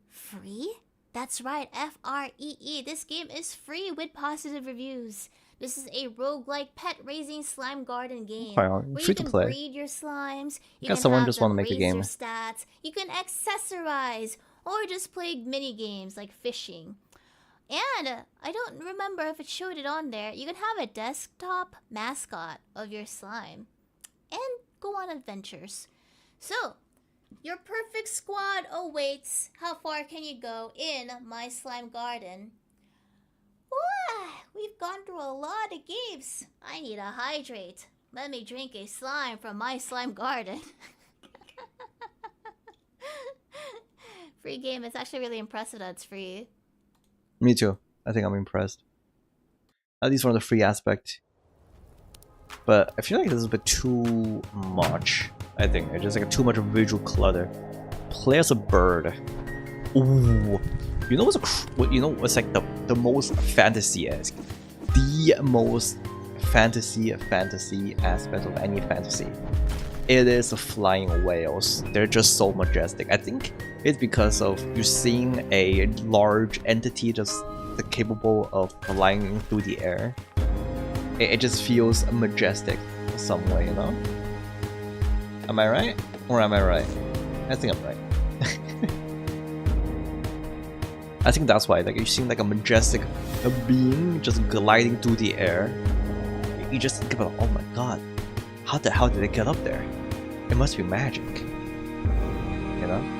free? That's right, F-R-E-E. This game is free with positive reviews. This is a roguelike pet-raising slime garden game where Free you to can play. breed your slimes, you Guess can someone have just them wanna make a raise game. your stats, you can accessorize, or just play mini games like fishing. And I don't remember if it showed it on there. You can have a desktop mascot of your slime and go on adventures. So, your perfect squad awaits. How far can you go in my slime garden? We've gone through a lot of games. I need to hydrate. Let me drink a slime from my slime garden. Free game. It's actually really impressive that it's free. Me too. I think I'm impressed. At least from the free aspect. But I feel like this is a bit too much. I think it's just like too much visual clutter. Play as a bird. Ooh, you know what's like the most fantasy-esque, the most fantasy aspect of any fantasy. It is flying whales. They're just so majestic. I think it's because of you seeing a large entity just capable of flying through the air. It just feels majestic in some way, you know? Am I right? Or am I right? I think I'm right. I think that's why, like, you seem like a majestic being just gliding through the air. You just think about, oh my god, how the hell did it get up there? It must be magic, you know?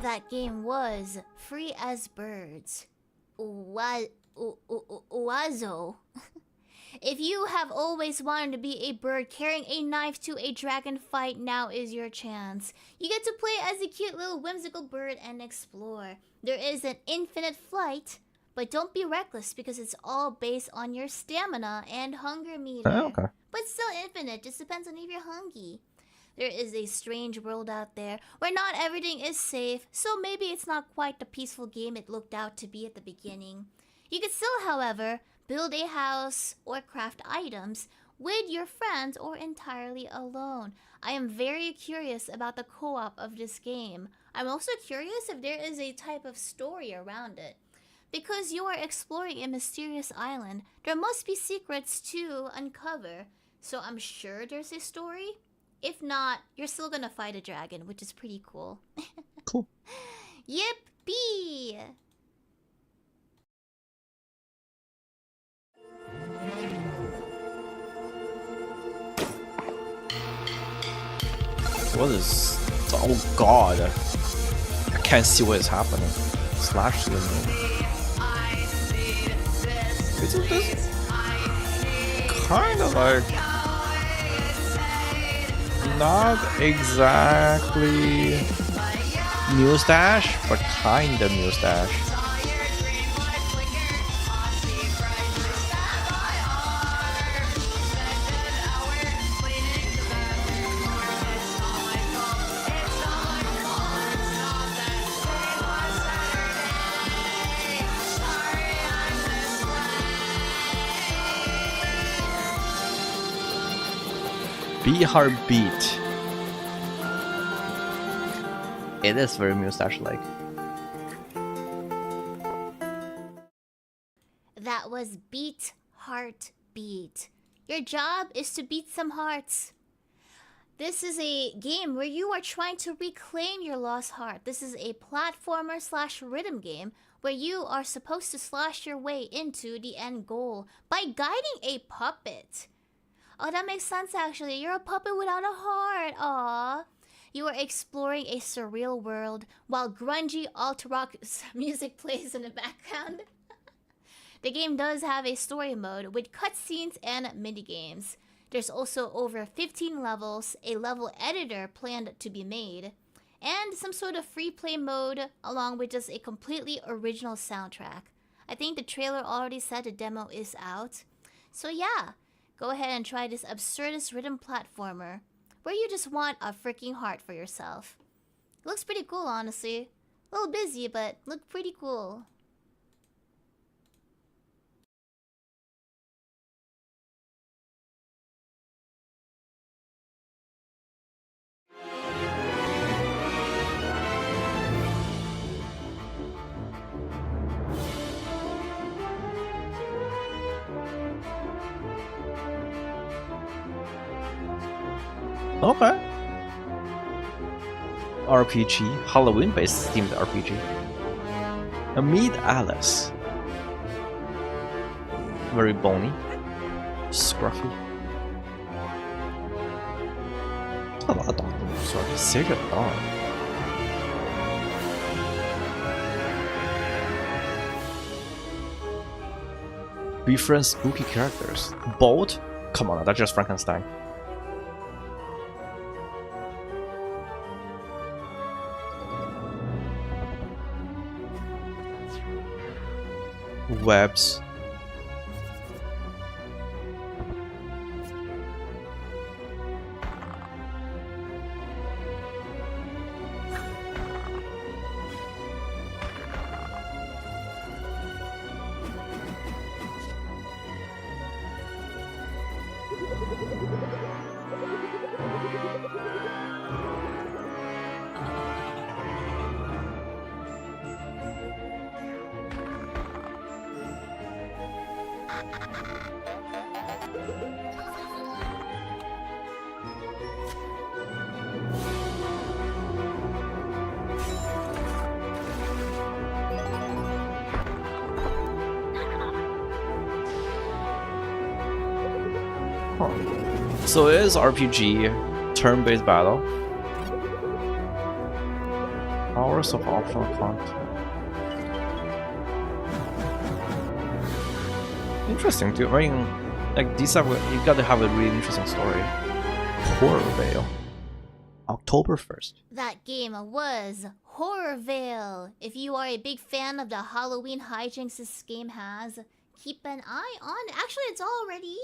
That game was free as birds. Wazo. If you have always wanted to be a bird carrying a knife to a dragon fight, now is your chance. You get to play as a cute little whimsical bird and explore. There is an infinite flight, but don't be reckless because it's all based on your stamina and hunger meter. Oh, okay. But still infinite, just depends on if you're hungry. There is a strange world out there where not everything is safe, so maybe it's not quite the peaceful game it looked out to be at the beginning. You can still, however, build a house or craft items with your friends or entirely alone. I am very curious about the co-op of this game. I'm also curious if there is a type of story around it. Because you are exploring a mysterious island, there must be secrets to uncover. So I'm sure there's a story. If not, you're still gonna fight a dragon, which is pretty cool. Cool. Yippee! What is... oh god. I can't see what is happening. Slash the name. Isn't this kind of like... not exactly mustache, but kind of mustache. Be Heartbeat. It is very mustache-like. That was Beat Heart Beat. Your job is to beat some hearts. This is a game where you are trying to reclaim your lost heart. This is a platformer / rhythm game where you are supposed to slash your way into the end goal by guiding a puppet. Oh, that makes sense actually. You're a puppet without a heart. Aww. You are exploring a surreal world while grungy alt-rock music plays in the background. The game does have a story mode with cutscenes and minigames. There's also over 15 levels, a level editor planned to be made, and some sort of free play mode along with just a completely original soundtrack. I think the trailer already said the demo is out. So yeah, go ahead and try this absurdist rhythm platformer where you just want a freaking heart for yourself. It looks pretty cool, honestly. A little busy, but look pretty cool. Okay. RPG, Halloween-based themed RPG. Meet Alice. Very bony, scruffy. 干嘛打动作？谁忍啊？ Befriend spooky characters. Bold? Come on, that's just Frankenstein. Webs. So it is RPG, turn-based battle. Hours of optional content. Interesting too. I mean, like these have you got to have a really interesting story. Horror Veil, October 1st. That game was Horrorville. If you are a big fan of the Halloween hijinks this game has, keep an eye on. Actually, it's already.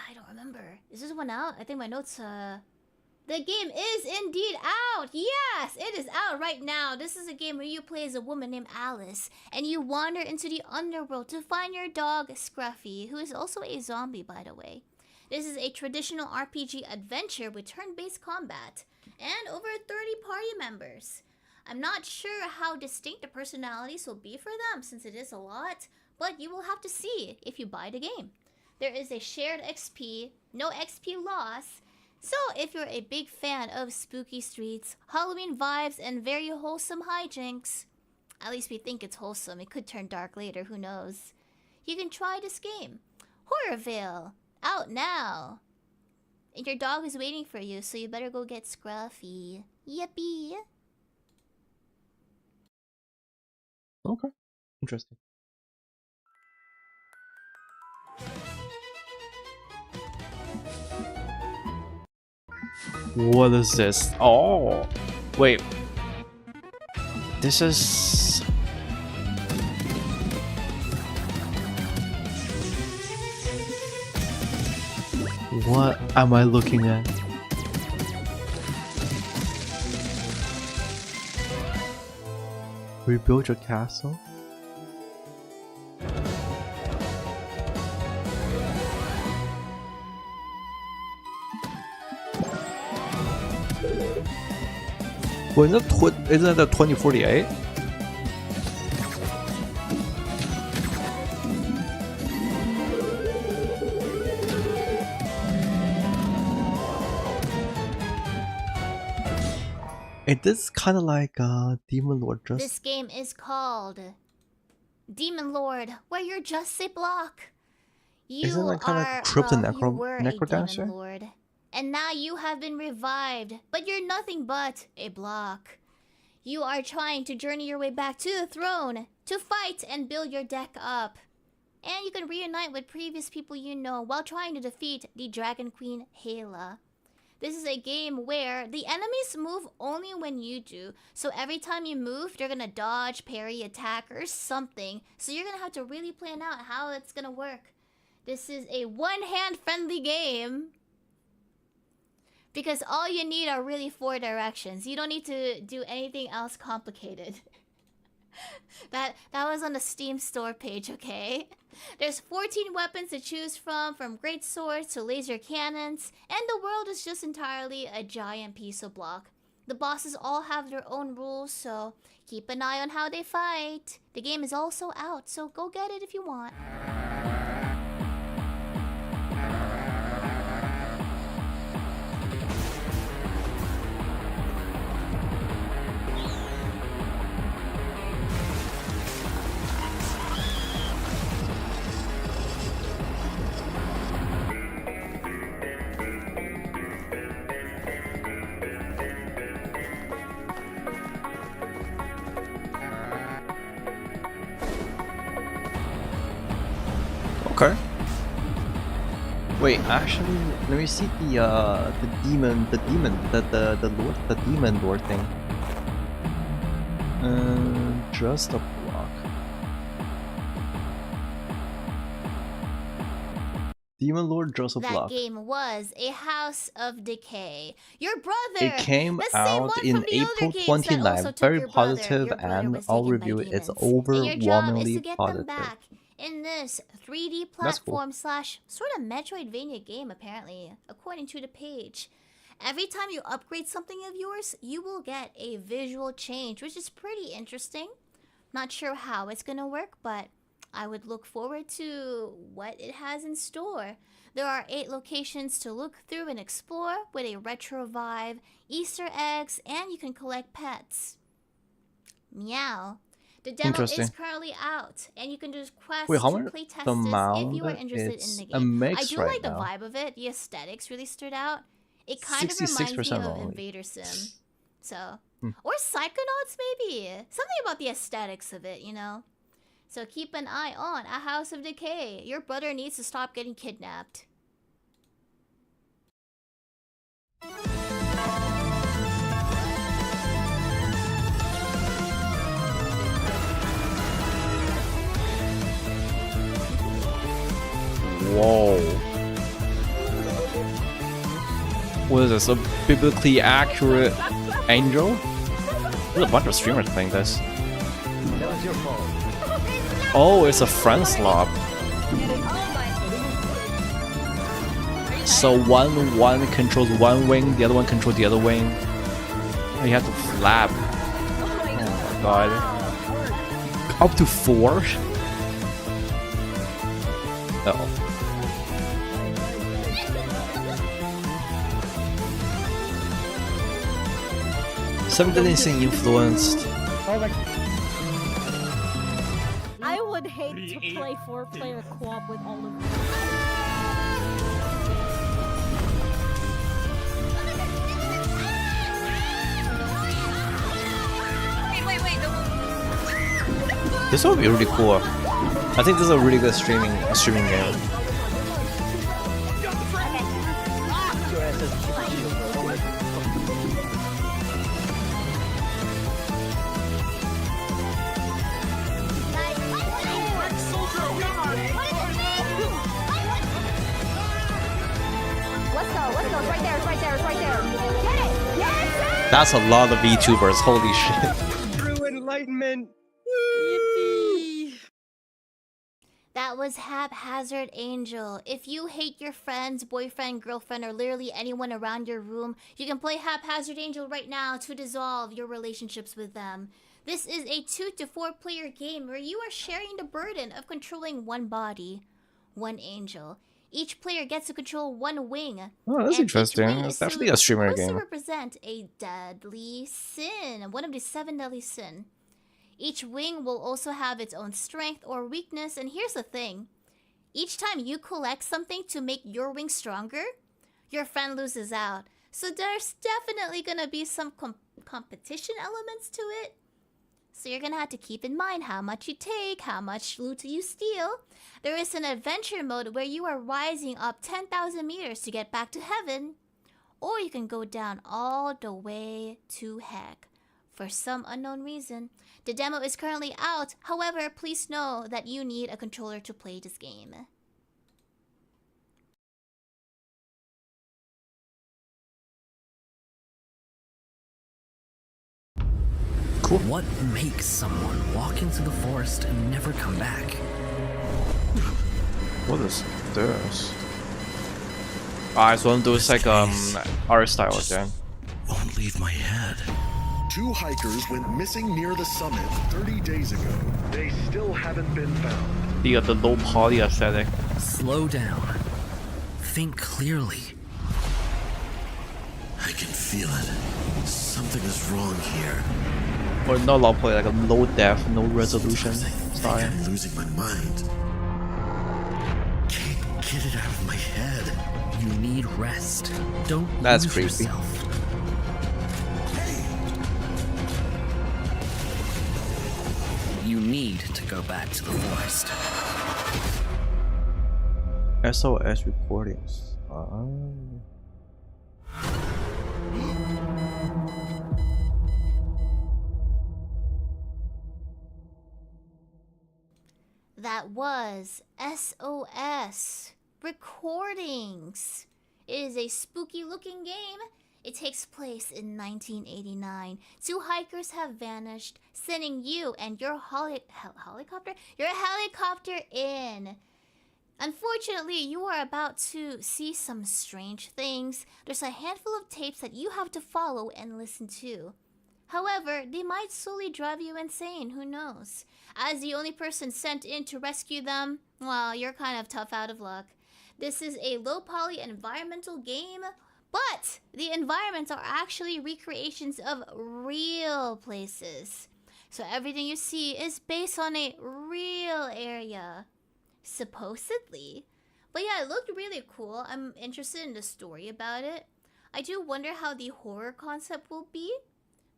I don't remember. Is this one out? I think my notes. The game is indeed out! Yes! It is out right now! This is a game where you play as a woman named Alice, and you wander into the underworld to find your dog, Scruffy, who is also a zombie, by the way. This is a traditional RPG adventure with turn-based combat, and over 30 party members. I'm not sure how distinct the personalities will be for them, since it is a lot, but you will have to see if you buy the game. There is a shared XP, no XP loss. So, if you're a big fan of spooky streets, Halloween vibes, and very wholesome hijinks, at least we think it's wholesome, it could turn dark later, who knows, you can try this game. Horrorville, out now. And your dog is waiting for you, so you better go get Scruffy. Yippee! Okay, interesting. What is this? Oh, wait. This is. What am I looking at? Rebuild your castle? Well, isn't that 2048? It is kind of like Demon Lord just. This game is called Demon Lord, where you're just a block. You Isn't that kind are, of Crypto well, you were a Necrodancer? Demon Lord, and now you have been revived, but you're nothing but a block. You are trying to journey your way back to the throne to fight and build your deck up. And you can reunite with previous people you know while trying to defeat the Dragon Queen Hela. This is a game where the enemies move only when you do. So every time you move, they're gonna dodge, parry, attack, or something. So you're gonna have to really plan out how it's gonna work. This is a one-hand friendly game. Because all you need are really 4 directions. You don't need to do anything else complicated. That was on the Steam store page, okay? There's 14 weapons to choose from great swords to laser cannons, and the world is just entirely a giant piece of block. The bosses all have their own rules, so keep an eye on how they fight. The game is also out, so go get it if you want. Okay. Wait, actually, let me see the demon lord thing. Just a block. Demon Lord just a block. That game was a House of Decay. Your brother. It came the same out one in from the other April games that also 29. took Very your brother. positive, Your brother and was I'll taken by review it. It's demons. And your job is overwhelmingly to get positive. them back in this 3D That's cool. platform slash sort of Metroidvania game, apparently, according to the page. Every time you upgrade something of yours, you will get a visual change, which is pretty interesting. Not sure how it's gonna work, but I would look forward to what it has in store. There are 8 locations to look through and explore with a retro vibe, Easter eggs, and you can collect pets. Meow. The demo Interesting. is currently out, and you can do quests Wait, how to much play test the this if you amount? are interested in It's the a game. mix I do right like the now. vibe of it. The aesthetics really stood out. It kind of reminds me 66% of only. Invader Sim. So, or Psychonauts maybe. Something about the aesthetics of it, you know. So keep an eye on A House of Decay. Your brother needs to stop getting kidnapped. Whoa. What is this? A biblically accurate angel? There's a bunch of streamers playing this. That was your fault. Oh, it's a friend slot. So one controls one wing, the other one controls the other wing. And you have to flap. Oh my god. Up to 4? Uh-oh. Something influenced. I would hate to play 4-player co-op with all of you. Wait. This would be really cool. I think this is a really good streaming game. Let's go. It's right there. Get it! Yes! That's a lot of VTubers. Holy shit. True enlightenment. That was Haphazard Angel. If you hate your friends, boyfriend, girlfriend, or literally anyone around your room, you can play Haphazard Angel right now to dissolve your relationships with them. This is a 2 to 4 player game where you are sharing the burden of controlling one body, one angel. Each player gets to control one wing. Oh, that's and each interesting. wing It's is definitely a streamer supposed to game. represent a deadly sin, one of the 7 deadly sin. Each wing will also have its own strength or weakness, and here's the thing. Each time you collect something to make your wing stronger, your friend loses out. So there's definitely gonna be some competition elements to it. So you're gonna have to keep in mind how much you take, how much loot you steal. There is an adventure mode where you are rising up 10,000 meters to get back to heaven. Or you can go down all the way to heck. For some unknown reason. The demo is currently out. However, please know that you need a controller to play this game. Cool. What makes someone walk into the forest and never come back? What is this? It's one of those like art style again. Won't leave my head. 2 hikers went missing near the summit 30 days ago. They still haven't been found. The low poly aesthetic. Slow down. Think clearly. I can feel it. Something is wrong here. Or not low poly, like a low def, no resolution Sometimes I style. think I'm losing my mind. Can't get it out of my head. You need rest. Don't That's lose creepy. yourself. You need to go back to the forest. SOS recordings. Oh. That was SOS Recordings. It is a spooky looking game. It takes place in 1989. 2 hikers have vanished, sending you and your helicopter in. Unfortunately, you are about to see some strange things. There's a handful of tapes that you have to follow and listen to. However, they might slowly drive you insane, who knows? As the only person sent in to rescue them, well, you're kind of tough out of luck. This is a low-poly environmental game, but the environments are actually recreations of real places. So everything you see is based on a real area. Supposedly. But yeah, it looked really cool. I'm interested in the story about it. I do wonder how the horror concept will be,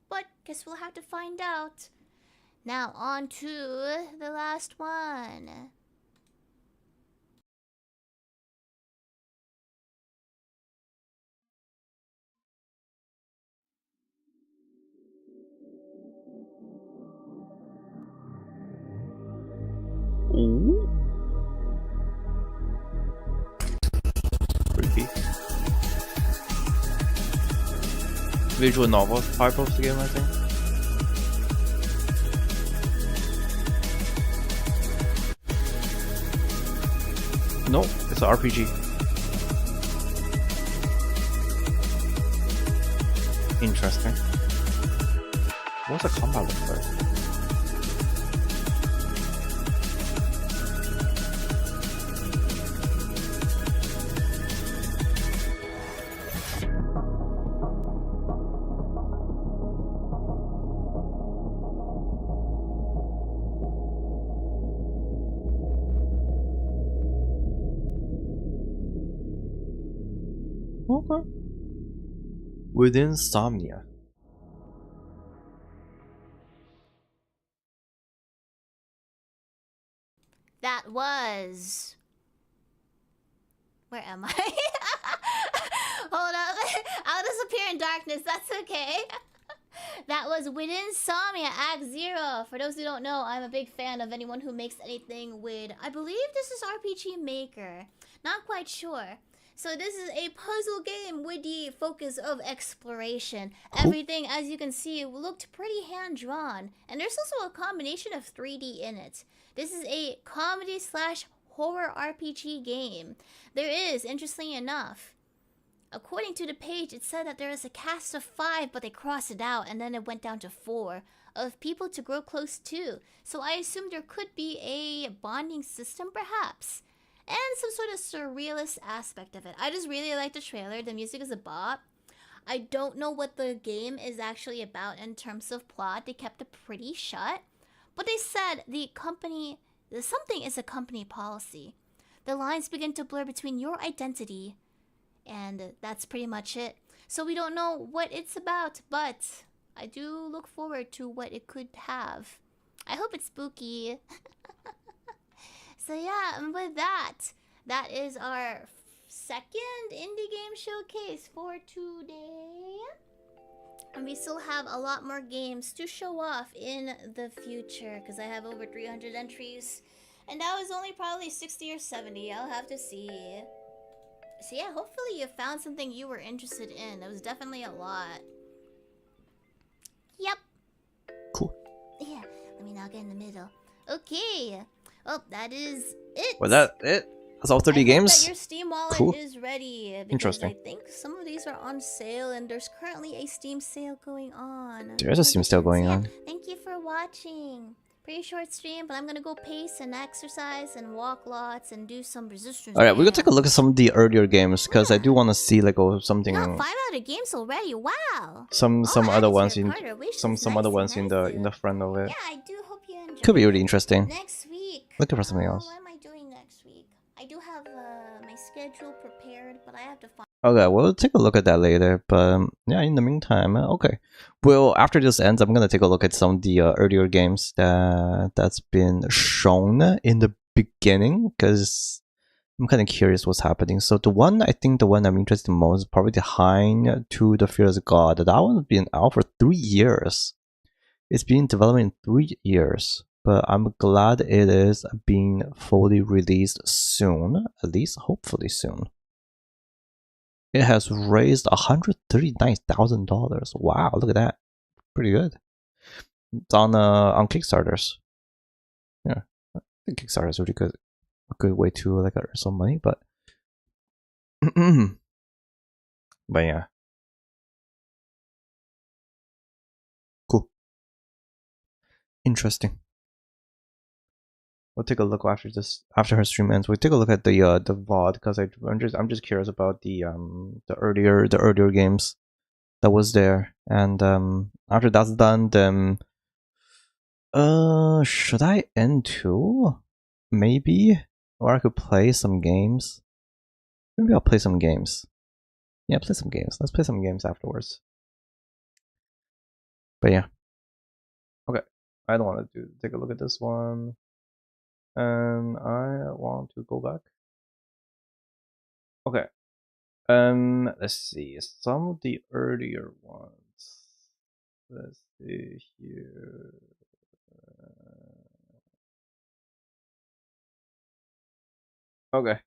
but guess we'll have to find out. Now on to the last one. Ooh. Creepy. Visual novel type of the game, I think. No, it's an RPG. Interesting. What's the combat look like? Okay. With insomnia. That was... Where am I? Hold up. I'll disappear in darkness. That's okay. That was With Insomnia Act 0. For those who don't know, I'm a big fan of anyone who makes anything with... I believe this is RPG Maker. Not quite sure. So this is a puzzle game with the focus of exploration. Cool. Everything, as you can see, looked pretty hand-drawn. And there's also a combination of 3D in it. This is a comedy/horror RPG game. There is, interestingly enough, according to the page, it said that there is a cast of 5, but they crossed it out, and then it went down to 4 of people to grow close to. So I assume there could be a bonding system, perhaps. And some sort of surrealist aspect of it. I just really like the trailer. The music is a bop. I don't know what the game is actually about in terms of plot. They kept it pretty shut. But they said something is a company policy. The lines begin to blur between your identity, and that's pretty much it. So we don't know what it's about, but I do look forward to what it could have. I hope it's spooky. So yeah, and with that, that is our second indie game showcase for today. And we still have a lot more games to show off in the future, because I have over 300 entries. And that was only probably 60 or 70, I'll have to see. So yeah, hopefully you found something you were interested in. There was definitely a lot. Yep. Cool. Yeah, let me now get in the middle. Okay. Well, that is it. Was that it? That's all 30 I hope games? that your Steam wallet Cool. is ready. Because Interesting. I think some of these are on sale, and there's currently a Steam sale going on. There is a Steam sale going on. Thank you for watching. Pretty short stream, but I'm gonna go pace and exercise and walk lots and do some resistance. Alright, we're gonna take a look at some of the earlier games, because I do want to see like something. Not 5 out of games already. Wow. Some other ones in Carter, wish some is other nice ones in and the front of it. Yeah, I do hope you enjoy. Could be really interesting. Next week. Looking for something else. What am I doing next week? I do have my schedule prepared, but I have to find. Okay, we'll take a look at that later. But yeah, in the meantime, okay. Well, after this ends, I'm gonna take a look at some of the earlier games that's been shown in the beginning, because I'm kind of curious what's happening. So the one I'm interested in most is probably the Hind to the Fears of God. That one's been out for 3 years. It's been developing 3 years, but I'm glad it is being fully released soon. At least, hopefully soon. It has raised $139,000. Wow, look at that. Pretty good. It's on Kickstarters. Yeah, I think Kickstarter is really good. A good way to like earn some money, but but yeah. Interesting. We'll take a look after her stream ends. We'll take a look at the VOD because I'm just curious about the earlier games that was there. And after that's done, then should I end too? Maybe, or I could play some games. Maybe I'll play some games. Yeah, play some games. Let's play some games afterwards. But yeah, okay. I don't want to take a look at this one. And I want to go back. Okay. Let's see. Some of the earlier ones. Let's see here. Okay.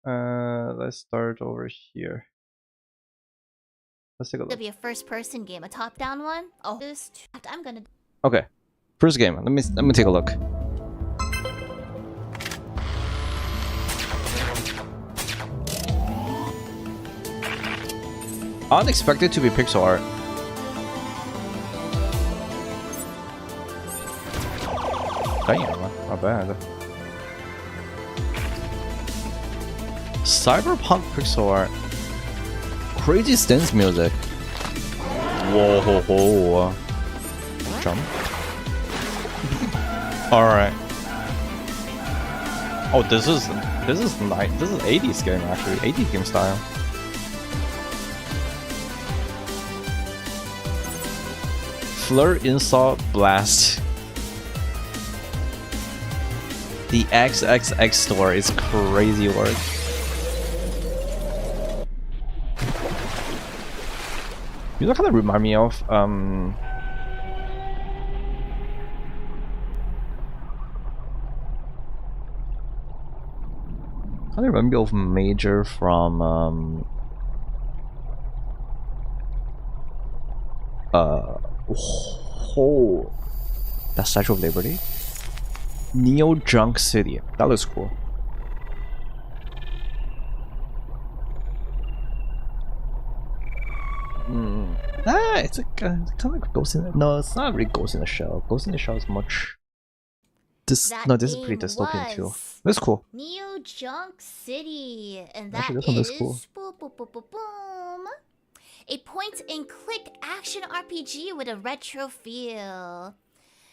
Let's start over here. Let's take a look. It'll be a first-person game, a top-down one. Oh, I'm gonna. Okay. First game. Let me take a look. Unexpected to be pixel art. Damn, not bad. Cyberpunk pixel art. Crazy stance music. Whoa ho ho. Jump. Alright. Oh, this is nice. This is 80s game actually. 80s game style. Fleur Insult Blast. The XXX store is crazy work. You know, kind of remind me of kind of remind me of Major from oh, that Statue of Liberty. Neo Junk City. That looks cool. It's like kind of like Ghost in the... No, it's not really Ghost in the Shell. Ghost in the Shell is much... This is pretty dystopian too. That's cool. Neo Junk City, and that Actually, this one is looks cool. boom, boom, boom, boom, boom. A point-and-click action RPG with a retro feel.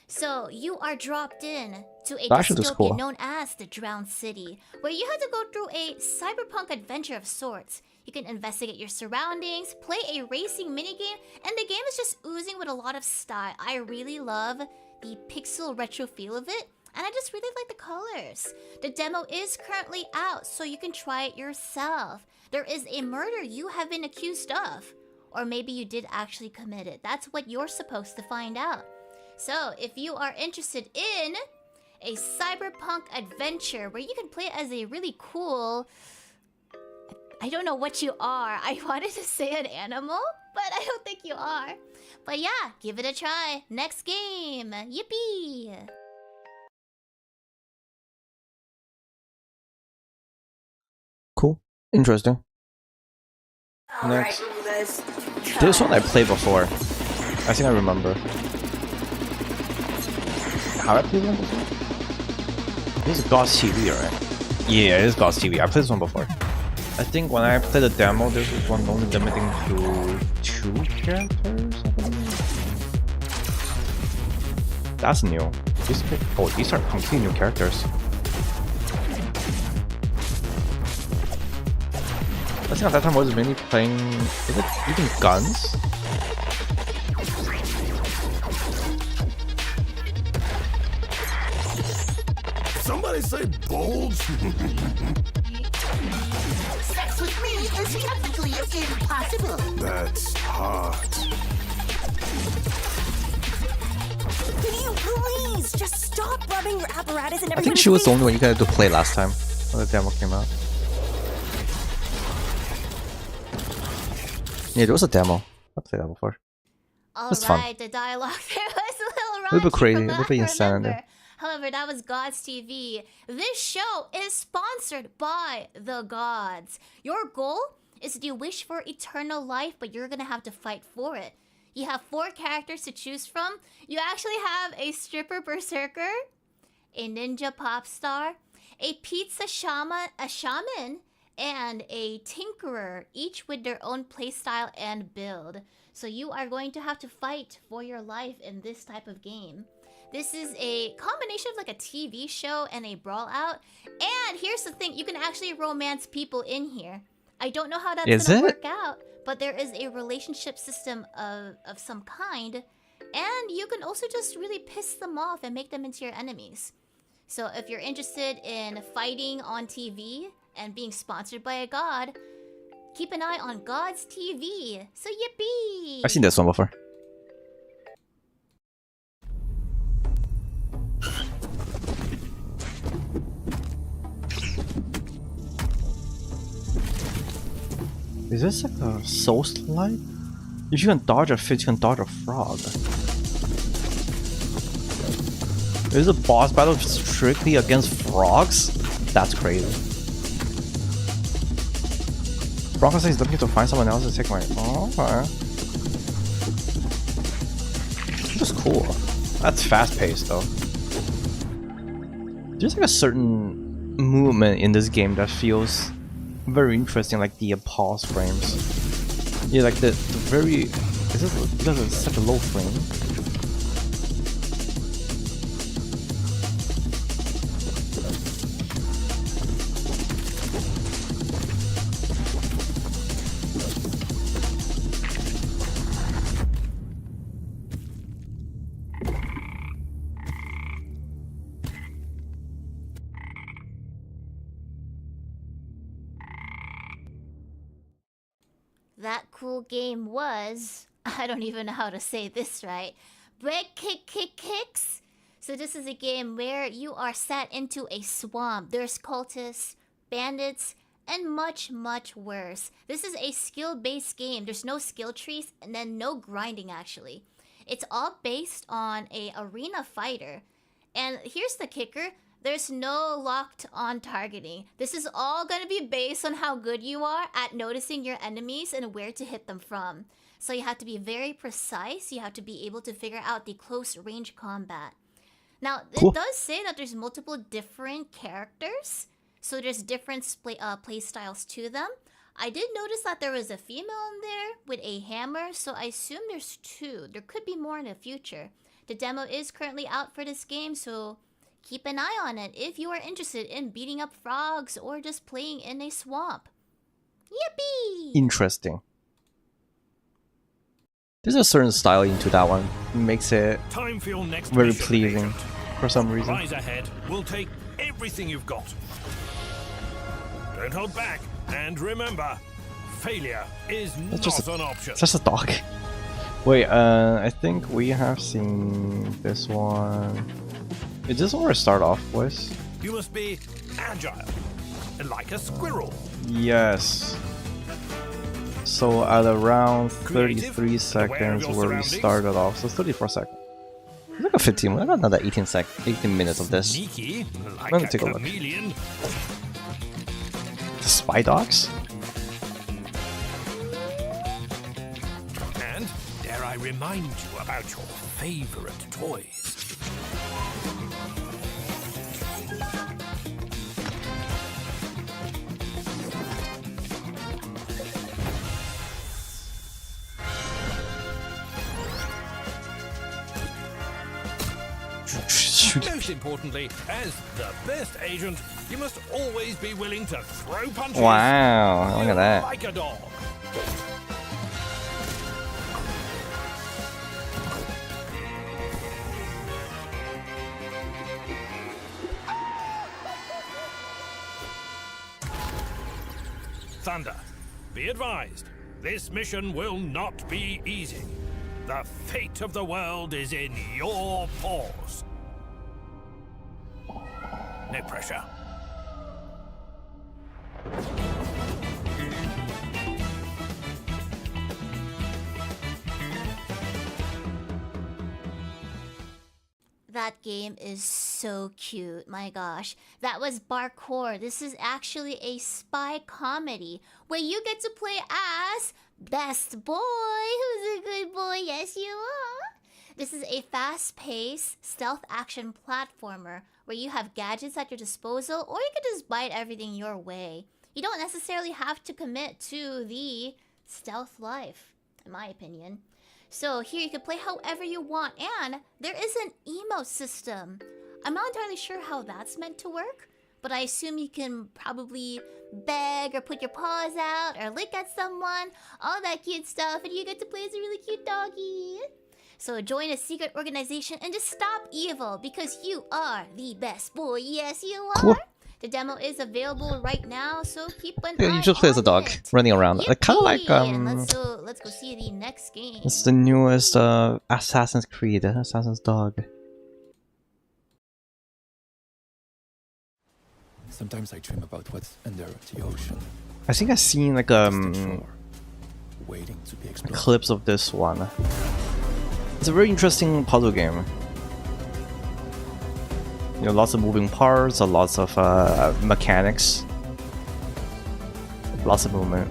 So you are dropped in to a dystopia cool. known as the Drowned City, where you have to go through a cyberpunk adventure of sorts. You can investigate your surroundings, play a racing minigame, and the game is just oozing with a lot of style. I really love the pixel retro feel of it, and I just really like the colors. The demo is currently out, so you can try it yourself. There is a murder you have been accused of, or maybe you did actually commit it. That's what you're supposed to find out. So, if you are interested in a cyberpunk adventure where you can play as a really cool... I don't know what you are. I wanted to say an animal, but I don't think you are. But yeah, give it a try. Next game. Yippee! Cool. Interesting. Next. This one I played before. I think I remember. How I played one before? This is God's TV, right? Yeah, it is God's TV. I played this one before. I think when I played the demo, this was one only limiting to 2 characters, I believe. That's new. These are completely new characters. I think at that time I was mainly playing... Is it even guns? Somebody say bulge? Sex with me is technically impossible. That's hot. Can you please just stop rubbing your apparatus in everyone's I think she was the face? only one you had to play last time when the demo came out. Yeah, there was a demo. I played that before. That's fun. Alright, the dialogue there was a little raunchy. A little bit crazy, from a what little bit I insane remember. there. However, that was God's TV. This show is sponsored by the gods. Your goal is to wish for eternal life, but you're gonna have to fight for it. You have 4 characters to choose from. You actually have a stripper berserker, a ninja pop star, a pizza shaman, and a tinkerer, each with their own playstyle and build. So you are going to have to fight for your life in this type of game. This is a combination of like a TV show and a brawl out. And here's the thing, you can actually romance people in here. I don't know how that's gonna work out, but there is a relationship system of some kind. And you can also just really piss them off and make them into your enemies. So if you're interested in fighting on TV and being sponsored by a god, keep an eye on God's TV. So yippee! I've seen this one before. Is this like a soul slide? If you can dodge a fish, you can dodge a frog. Is a boss battle strictly against frogs? That's crazy. Bronco says he's looking to find someone else to take my... Oh, okay. That's cool. That's fast-paced though. There's like a certain movement in this game that feels very interesting, like the pause frames. Yeah, like the very... Is this because it's such a low frame? That cool game was... I don't even know how to say this right. Break Kick Kick Kicks? So this is a game where you are set into a swamp. There's cultists, bandits, and much, much worse. This is a skill-based game. There's no skill trees and then no grinding actually. It's all based on a arena fighter. And here's the kicker. There's no locked on targeting. This is all going to be based on how good you are at noticing your enemies and where to hit them from. So you have to be very precise. You have to be able to figure out the close range combat. Now, it does say that there's multiple different characters. So there's different play styles to them. I did notice that there was a female in there with a hammer. So I assume there's 2. There could be more in the future. The demo is currently out for this game, so... keep an eye on it if you are interested in beating up frogs or just playing in a swamp. Yippee! Interesting. There's a certain style into that one. It makes it Time for your next very mission, pleasing agent. for some reason. Rise ahead. We'll take everything you've got. Don't hold back. And remember, failure is not an option. It's just a dog. Wait, I think we have seen this one. Is this where I start off with? You must be agile, like a squirrel. Yes. So at around 33 seconds where we started off, so 34 seconds. It's like a 15 minutes. I got another 18 minutes of this. Sneaky, like Let me take a look. chameleon. The spy dogs? And dare I remind you about your favorite toys? Most importantly, as the best agent, you must always be willing to throw punches. Wow, look at that. Like a dog. Thunder, be advised, this mission will not be easy. The fate of the world is in your paws. No pressure. That game is so cute, my gosh. That was Parkour. This is actually a spy comedy where you get to play as Best boy! Who's a good boy? Yes, you are! This is a fast-paced, stealth action platformer where you have gadgets at your disposal, or you can just bite everything your way. You don't necessarily have to commit to the stealth life, in my opinion. So here you can play however you want, and there is an emote system. I'm not entirely sure how that's meant to work, but I assume you can probably beg or put your paws out or lick at someone, all that cute stuff, and you get to play as a really cute doggy. So join a secret organization and just stop evil because you are the best boy. Yes, you are. Cool. The demo is available right now, so keep an Yeah, eye you just play as a on dog it. running around. Kind of like And let's go see the next game. it's the newest Assassin's Creed, Assassin's Dog. Sometimes I dream about what's under the ocean. I think I've seen like Waiting to be explored. clips of this one. It's a very interesting puzzle game. You know, lots of moving parts, lots of mechanics, lots of movement.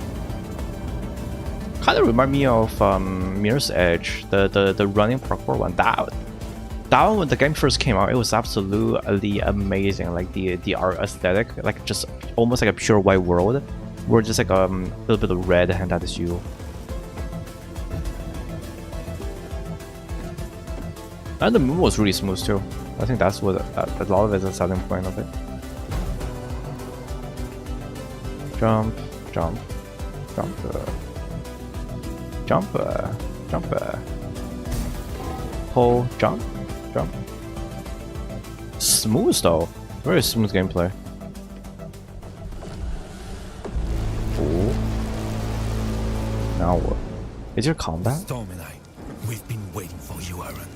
Kind of remind me of Mirror's Edge, the running parkour one. That one, when the game first came out, it was absolutely amazing. Like the art aesthetic, like just almost like a pure white world, where just like a little bit of red, and that is you. And the move was really smooth too. I think that's what a lot of it is a selling point of it. Jump, jump, jump, jump, jump, pull, jump, jump. Smooth though, very smooth gameplay. Oh. Now what? Is your combat? Storm and I, we've been waiting for you, Aaron.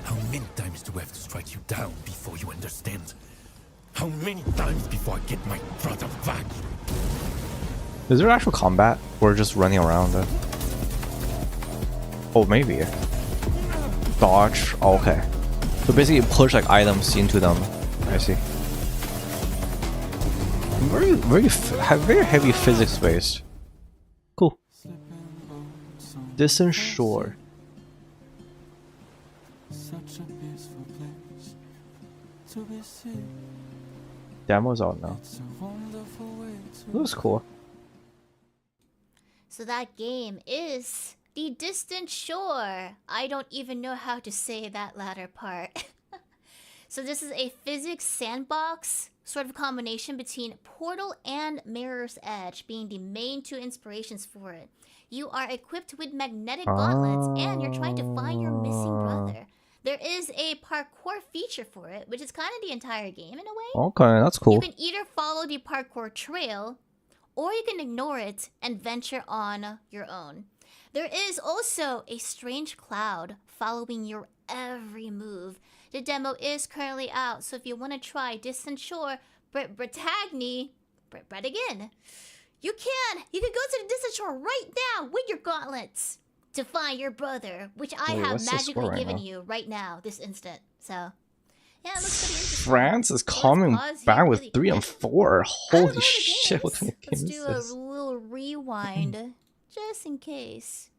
How many times do I have to strike you down before you understand? How many times before I get my brother back? Is there actual combat or just running around? Oh, maybe. Dodge. Oh, okay. So basically, push like items into them. I see. Very heavy physics based. Cool. Distant Shore. Demo's out now. That was cool. So that game is The Distant Shore. I don't even know how to say that latter part. So this is a physics sandbox, sort of combination between Portal and Mirror's Edge, being the main two inspirations for it. You are equipped with magnetic gauntlets, and you're trying to find your missing brother. There is a parkour feature for it, which is kind of the entire game in a way. Okay, that's cool. You can either follow the parkour trail, or you can ignore it and venture on your own. There is also a strange cloud following your every move. The demo is currently out, so if you want to try Distant Shore, Bretagne, again, you can! You can go to the Distant Shore right now with your gauntlets to find your brother, which I have magically given you right now, this instant. So, yeah, it looks pretty interesting. France is coming back with 3 and 4. Holy shit! What kind of game Let's is do this? a little rewind, just in case.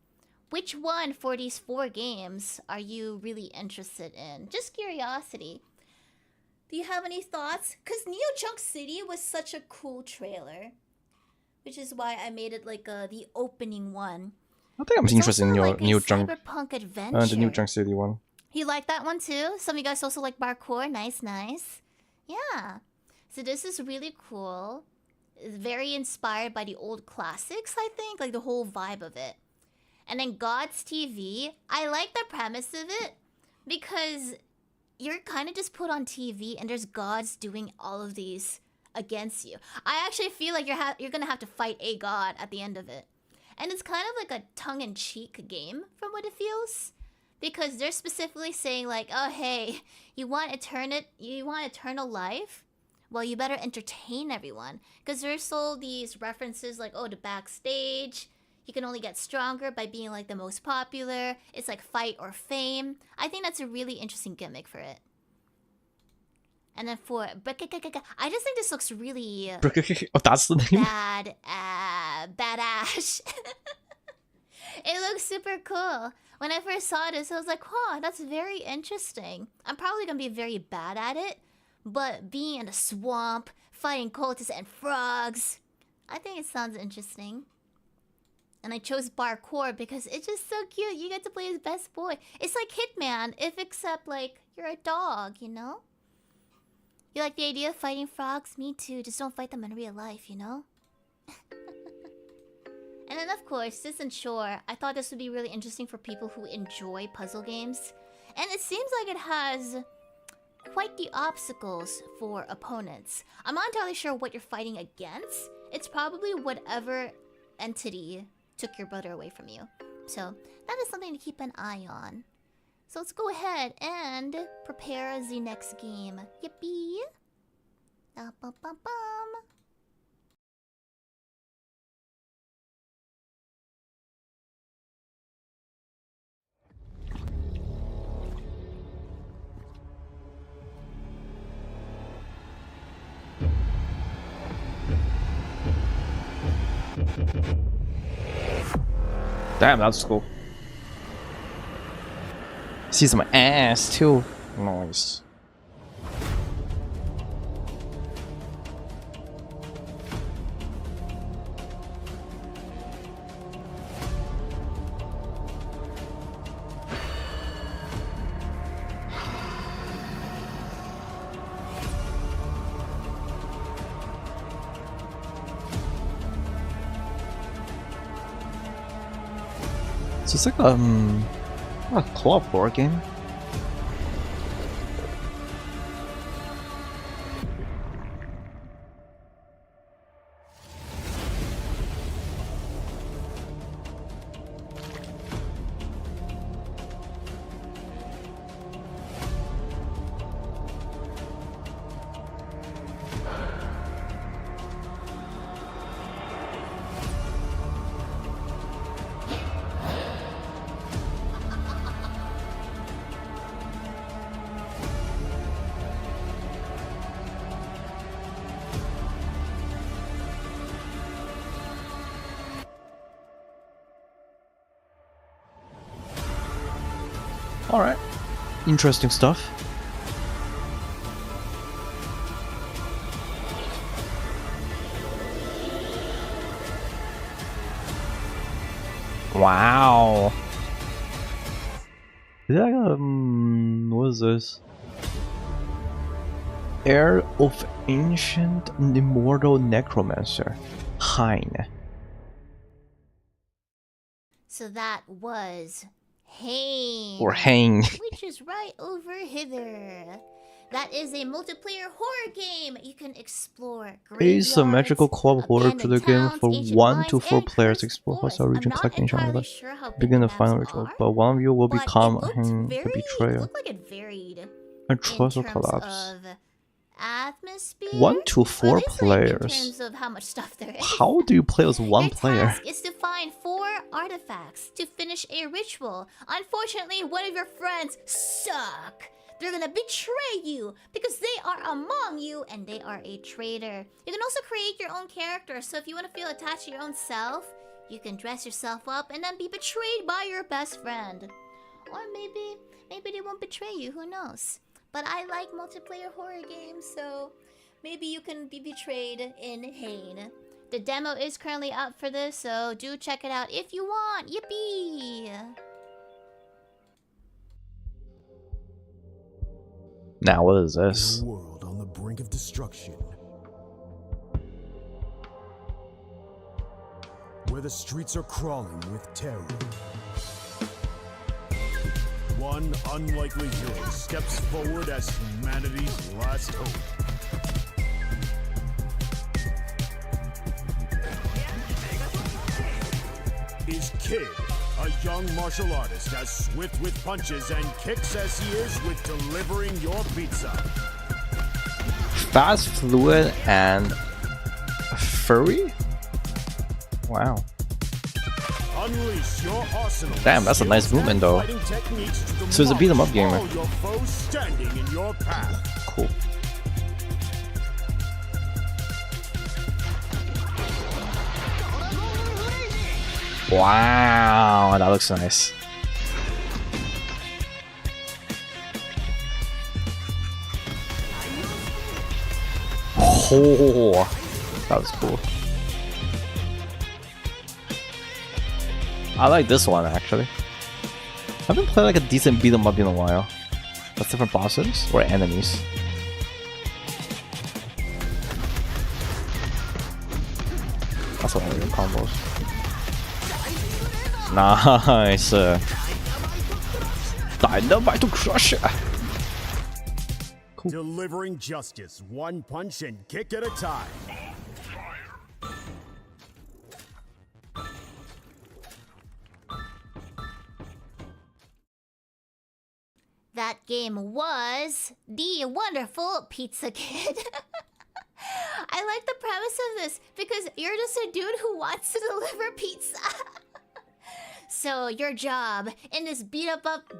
Which one for these 4 games are you really interested in? Just curiosity. Do you have any thoughts? Because Neo Junk City was such a cool trailer, which is why I made it like the opening one. I think I'm interested in your New Junk, Cyberpunk Adventure. the New Junk City one. You like that one too? Some of you guys also like parkour. Nice, nice. Yeah. So this is really cool. It's very inspired by the old classics, I think. Like the whole vibe of it. And then God's TV. I like the premise of it. Because you're kind of just put on TV and there's gods doing all of these against you. I actually feel like you're going to have to fight a god at the end of it. And it's kind of like a tongue-in-cheek game from what it feels. Because they're specifically saying like, oh hey, you want eternal life? Well, you better entertain everyone. Because there's all these references like, oh, the backstage. You can only get stronger by being like the most popular. It's like fight or fame. I think that's a really interesting gimmick for it. And then for I just think this looks really Oh, that's the name? badass. It looks super cool. When I first saw this, I was like, huh, that's very interesting. I'm probably gonna be very bad at it, but being in the swamp, fighting cultists and frogs, I think it sounds interesting. And I chose parkour because it's just so cute. You get to play as best boy. It's like Hitman, if except like you're a dog, you know? You like the idea of fighting frogs? Me too. Just don't fight them in real life, you know? And then of course, this ensure, I thought this would be really interesting for people who enjoy puzzle games. And it seems like it has quite the obstacles for opponents. I'm not entirely sure what you're fighting against. It's probably whatever entity took your brother away from you. So that is something to keep an eye on. So let's go ahead and prepare the next game. Yippee! Bum. Damn, that's cool. See some ass too. Nice. So it's like a co-op horror game. Alright. Interesting stuff. Wow. Is that what is this? Heir of ancient and immortal necromancer, Hein. So that was Hein. Or Hang. Which is right over hither. That is a multiplayer horror game. You can explore Asymmetrical co-op horror to the game for ancient 1 to mines, 4 and players. cursed Explore forests. hostile region, I'm collect not ancient entirely artifacts. sure how big Begin the maps final ritual, are, but one of you will but become it looked Hein, the very, betrayer. It looked like it varied A in trust will terms collapse. of atmosphere. 1 to 4 Well, at least, like, players. in terms of how much stuff there is. How do you play as one Your player? task is to find 4 artifacts to finish a ritual. Unfortunately, one of your friends suck. They're gonna betray you because they are among you and they are a traitor. You can also create your own character, so if you want to feel attached to your own self, you can dress yourself up and then be betrayed by your best friend. Or maybe they won't betray you, who knows? But I like multiplayer horror games, so maybe you can be betrayed in Hein. The demo is currently out for this, so do check it out if you want. Yippee! Now what is this? In a world on the brink of destruction, where the streets are crawling with terror, one unlikely hero steps forward as humanity's last hope. Is Kid, a young martial artist as swift with punches and kicks as he is with delivering your pizza. Fast, fluid, and furry? Wow. Unleash your arsenal. Damn, that's a nice movement though. So it's a beat 'em up gamer. All your foes standing in your path. Cool. Wow, that looks nice. Oh, that was cool. I like this one actually. I haven't played like a decent beat 'em up in a while. That's different bosses or enemies. That's what I mean, combos. Nice. Dynamite to crush it. Cool. Delivering justice, one punch and kick at a time. That game was the wonderful Pizza Kid. I like the premise of this because you're just a dude who wants to deliver pizza. So your job in this beat 'em up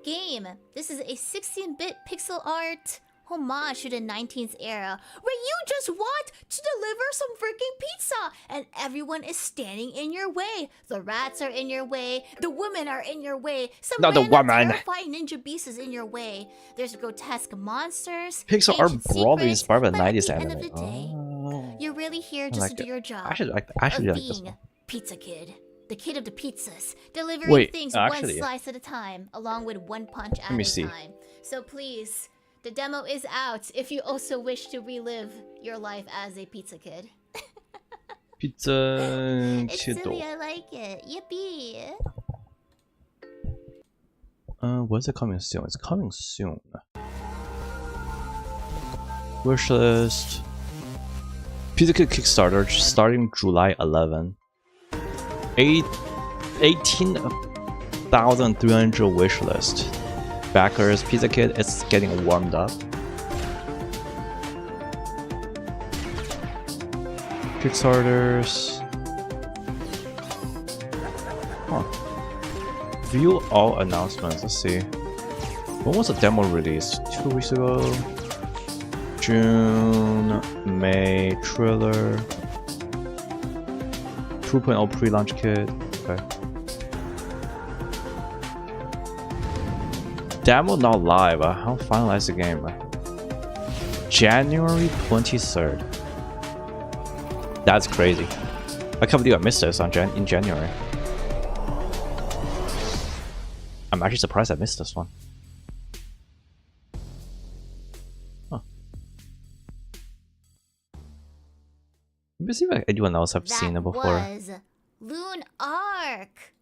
game. This is a 16-bit pixel art homage to the 19th era, where you just want to deliver some freaking pizza, and everyone is standing in your way. The rats are in your way. The women are in your way. Some terrifying ninja beast is in your way. There's grotesque monsters. Pixel art broadly secrets, inspired by but at 90s the end anime. of the day, you're really here just to do your job. I should like this being one. Pizza Kid. The kid of the pizzas, delivering Wait, things actually, one slice at a time, along with one punch at me a see. time. So please, the demo is out if you also wish to relive your life as a pizza kid. Pizza It's Kid. silly, I like it. Yippee! When's it coming soon? It's coming soon. Wishlist. Pizza Kid Kickstarter starting July 11. 18,300 wishlist. Backers, Pizza Kid is getting warmed up. Kickstarters. Huh. View all announcements. Let's see. When was the demo released? 2 weeks ago. June, May trailer. 2.0 pre-launch kit. Okay. Demo not live. I'll finalize the game. January 23rd. That's crazy. I can't believe I missed this in January. I'm actually surprised I missed this one. Huh. Let me see if anyone else have seen it before. That was Loon Arc.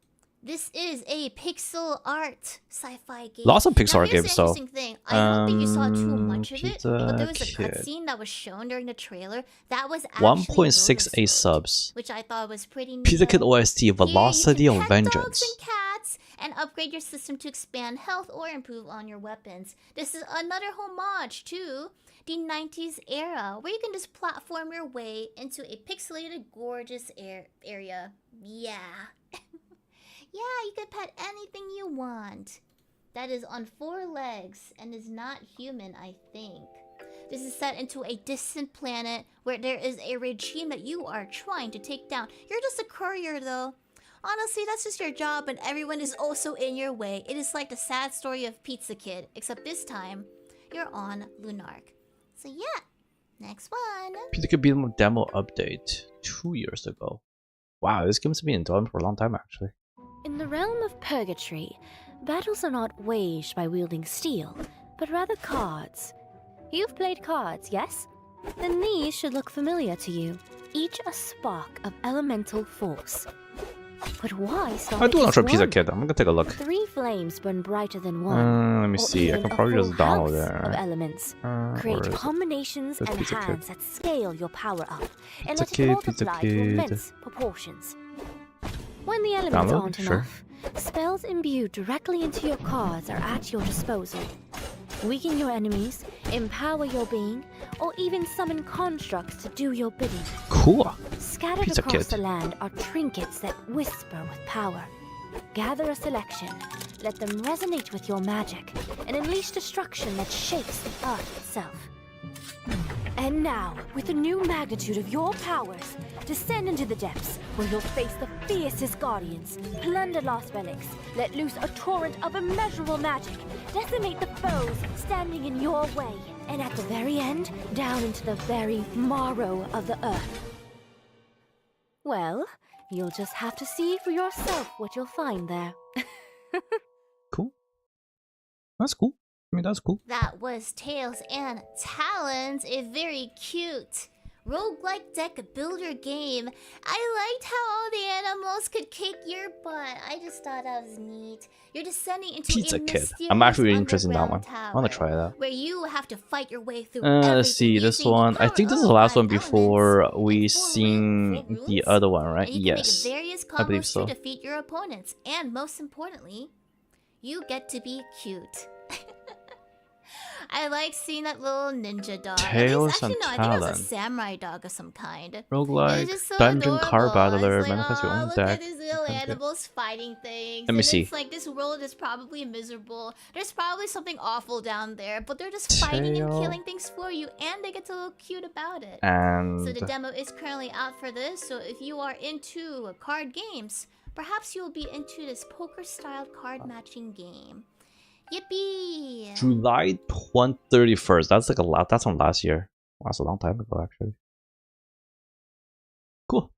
This is a pixel art sci-fi game. Lots of pixel art here's games, the though. interesting thing. I don't think you saw too much of it, Pizza but there was a Kid. cutscene that was shown during the trailer that was actually 1.68 subs. which I thought was pretty neat. Pizza Kid OST Velocity Here, of you can pet dogs Vengeance. and cats and upgrade your system to expand health or improve on your weapons. This is another homage to the 90s era, where you can just platform your way into a pixelated, gorgeous area. Yeah. Yeah, you can pet anything you want. That is on 4 legs and is not human, I think. This is set into a distant planet where there is a regime that you are trying to take down. You're just a courier, though. Honestly, that's just your job, and everyone is also in your way. It is like the sad story of Pizza Kid, except this time, you're on Lunark. So yeah, next one. Pizza Kid beat 'em up demo update 2 years ago. Wow, this game's been done for a long time, actually. In the realm of purgatory, battles are not waged by wielding steel, but rather cards. You've played cards, yes? Then these should look familiar to you, each a spark of elemental force. But why start I do want to try with Pizza one? Kid. I'm gonna take a look. 3 flames burn brighter than one. Let me or see. I even can a probably full just download house of it. elements. Where Create is it? combinations There's and Pizza Kid. hands that scale your power up, and Pizza let Kid, it Pizza multiply to Kid. immense proportions. When the elements Download? aren't Sure. enough, spells imbued directly into your cards are at your disposal. Weaken your enemies, empower your being, or even summon constructs to do your bidding. Cool. Scattered Pizza across Kid. the land are trinkets that whisper with power. Gather a selection, let them resonate with your magic, and unleash destruction that shakes the earth itself. And now, with the new magnitude of your powers, descend into the depths, where you'll face the fiercest guardians, plunder lost relics, let loose a torrent of immeasurable magic, decimate the foes standing in your way, and at the very end, down into the very marrow of the earth. Well, you'll just have to see for yourself what you'll find there. Cool. That's cool. I mean, that's cool. That was Tails and Talons, a very cute roguelike deck builder game. I liked how all the animals could kick your butt. I just thought that was neat. You're descending into Pizza a Kid. I'm actually really interested in that one. I want to try that. Where you have to fight your way through let's see, this one. I think this is the last one before we seen the other one, right? You can Yes. make various I believe combos so. to defeat your opponents. And most importantly, you get to be cute. I like seeing that little ninja dog. Tails Actually, and no, I think it was a Talon. samurai dog of some kind. Roguelike, It's just so dungeon card adorable. battler, It's like, manifest your "Aw, own look deck. at these little animals fighting things. Let me and see. It's like this world is probably miserable. There's probably something awful down there, but they're just fighting and Tail. killing things for you, and they get to look cute about it. And So the demo is currently out for this. So if you are into card games, perhaps you'll be into this poker-styled card matching game. Yippee! July 31st. That's like a lot. That's from last year. That's a long time ago, actually. Cool.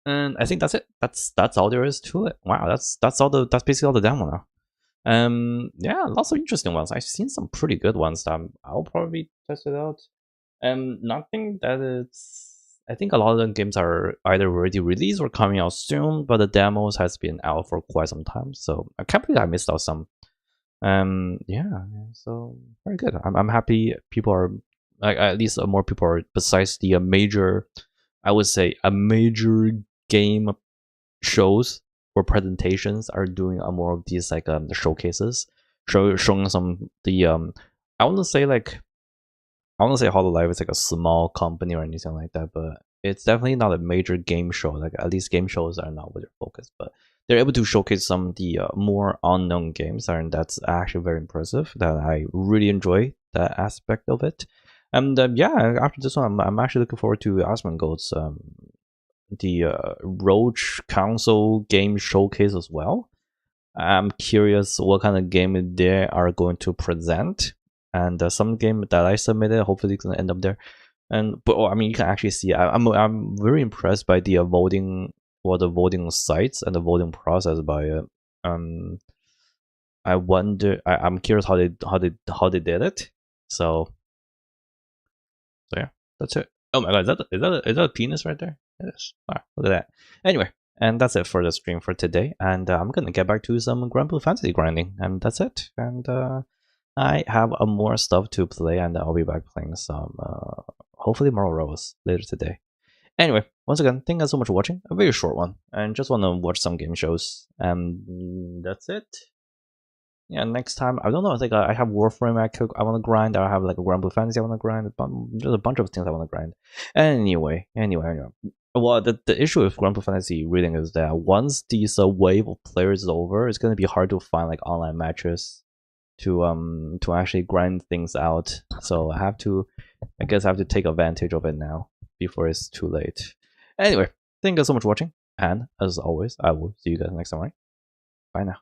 And I think that's it. That's all there is to it. Wow, that's basically all the demo now. Yeah, lots of interesting ones. I've seen some pretty good ones. I'll probably test it out. Nothing that it's. I think a lot of the games are either already released or coming out soon, but the demos has been out for quite some time. So I can't believe I missed out some. Yeah, so very good. I'm happy people are like, at least more people are, besides the major, I would say a major game shows or presentations, are doing more of these like the showcases, showing some the I want to say Hololive is like a small company or anything like that, but it's definitely not a major game show. Like at least game shows are not what they're focused, but they're able to showcase some of the more unknown games, and that's actually very impressive. That I really enjoy that aspect of it. And yeah, after this one, I'm actually looking forward to Asmongold's the Roach Council game showcase as well. I'm curious what kind of game they are going to present, and some game that I submitted hopefully it's gonna end up there. But I mean, you can actually see I'm very impressed by the voting or the voting sites and the voting process by it. I wonder. I'm curious how they did it. So yeah, that's it. Oh my god, is that a penis right there? Yes. Wow, look at that. Anyway, and that's it for the stream for today. And I'm gonna get back to some Grand Blue Fantasy grinding, and that's it. And I have more stuff to play, and I'll be back playing some hopefully more Rose later today. Anyway, once again, thank you guys so much for watching. A very short one, and just want to watch some game shows. And that's it. Yeah, next time, I don't know, I think I have Warframe I want to grind, I have like a Grand Blue Fantasy I want to grind, there's a bunch of things I want to grind. Anyway. Well, the issue with Grand Blue Fantasy reading is that once this wave of players is over, it's going to be hard to find like online matches to actually grind things out. So I guess I have to take advantage of it now before it's too late. Anyway, thank you guys so much for watching, and as always, I will see you guys next time, right? Bye now.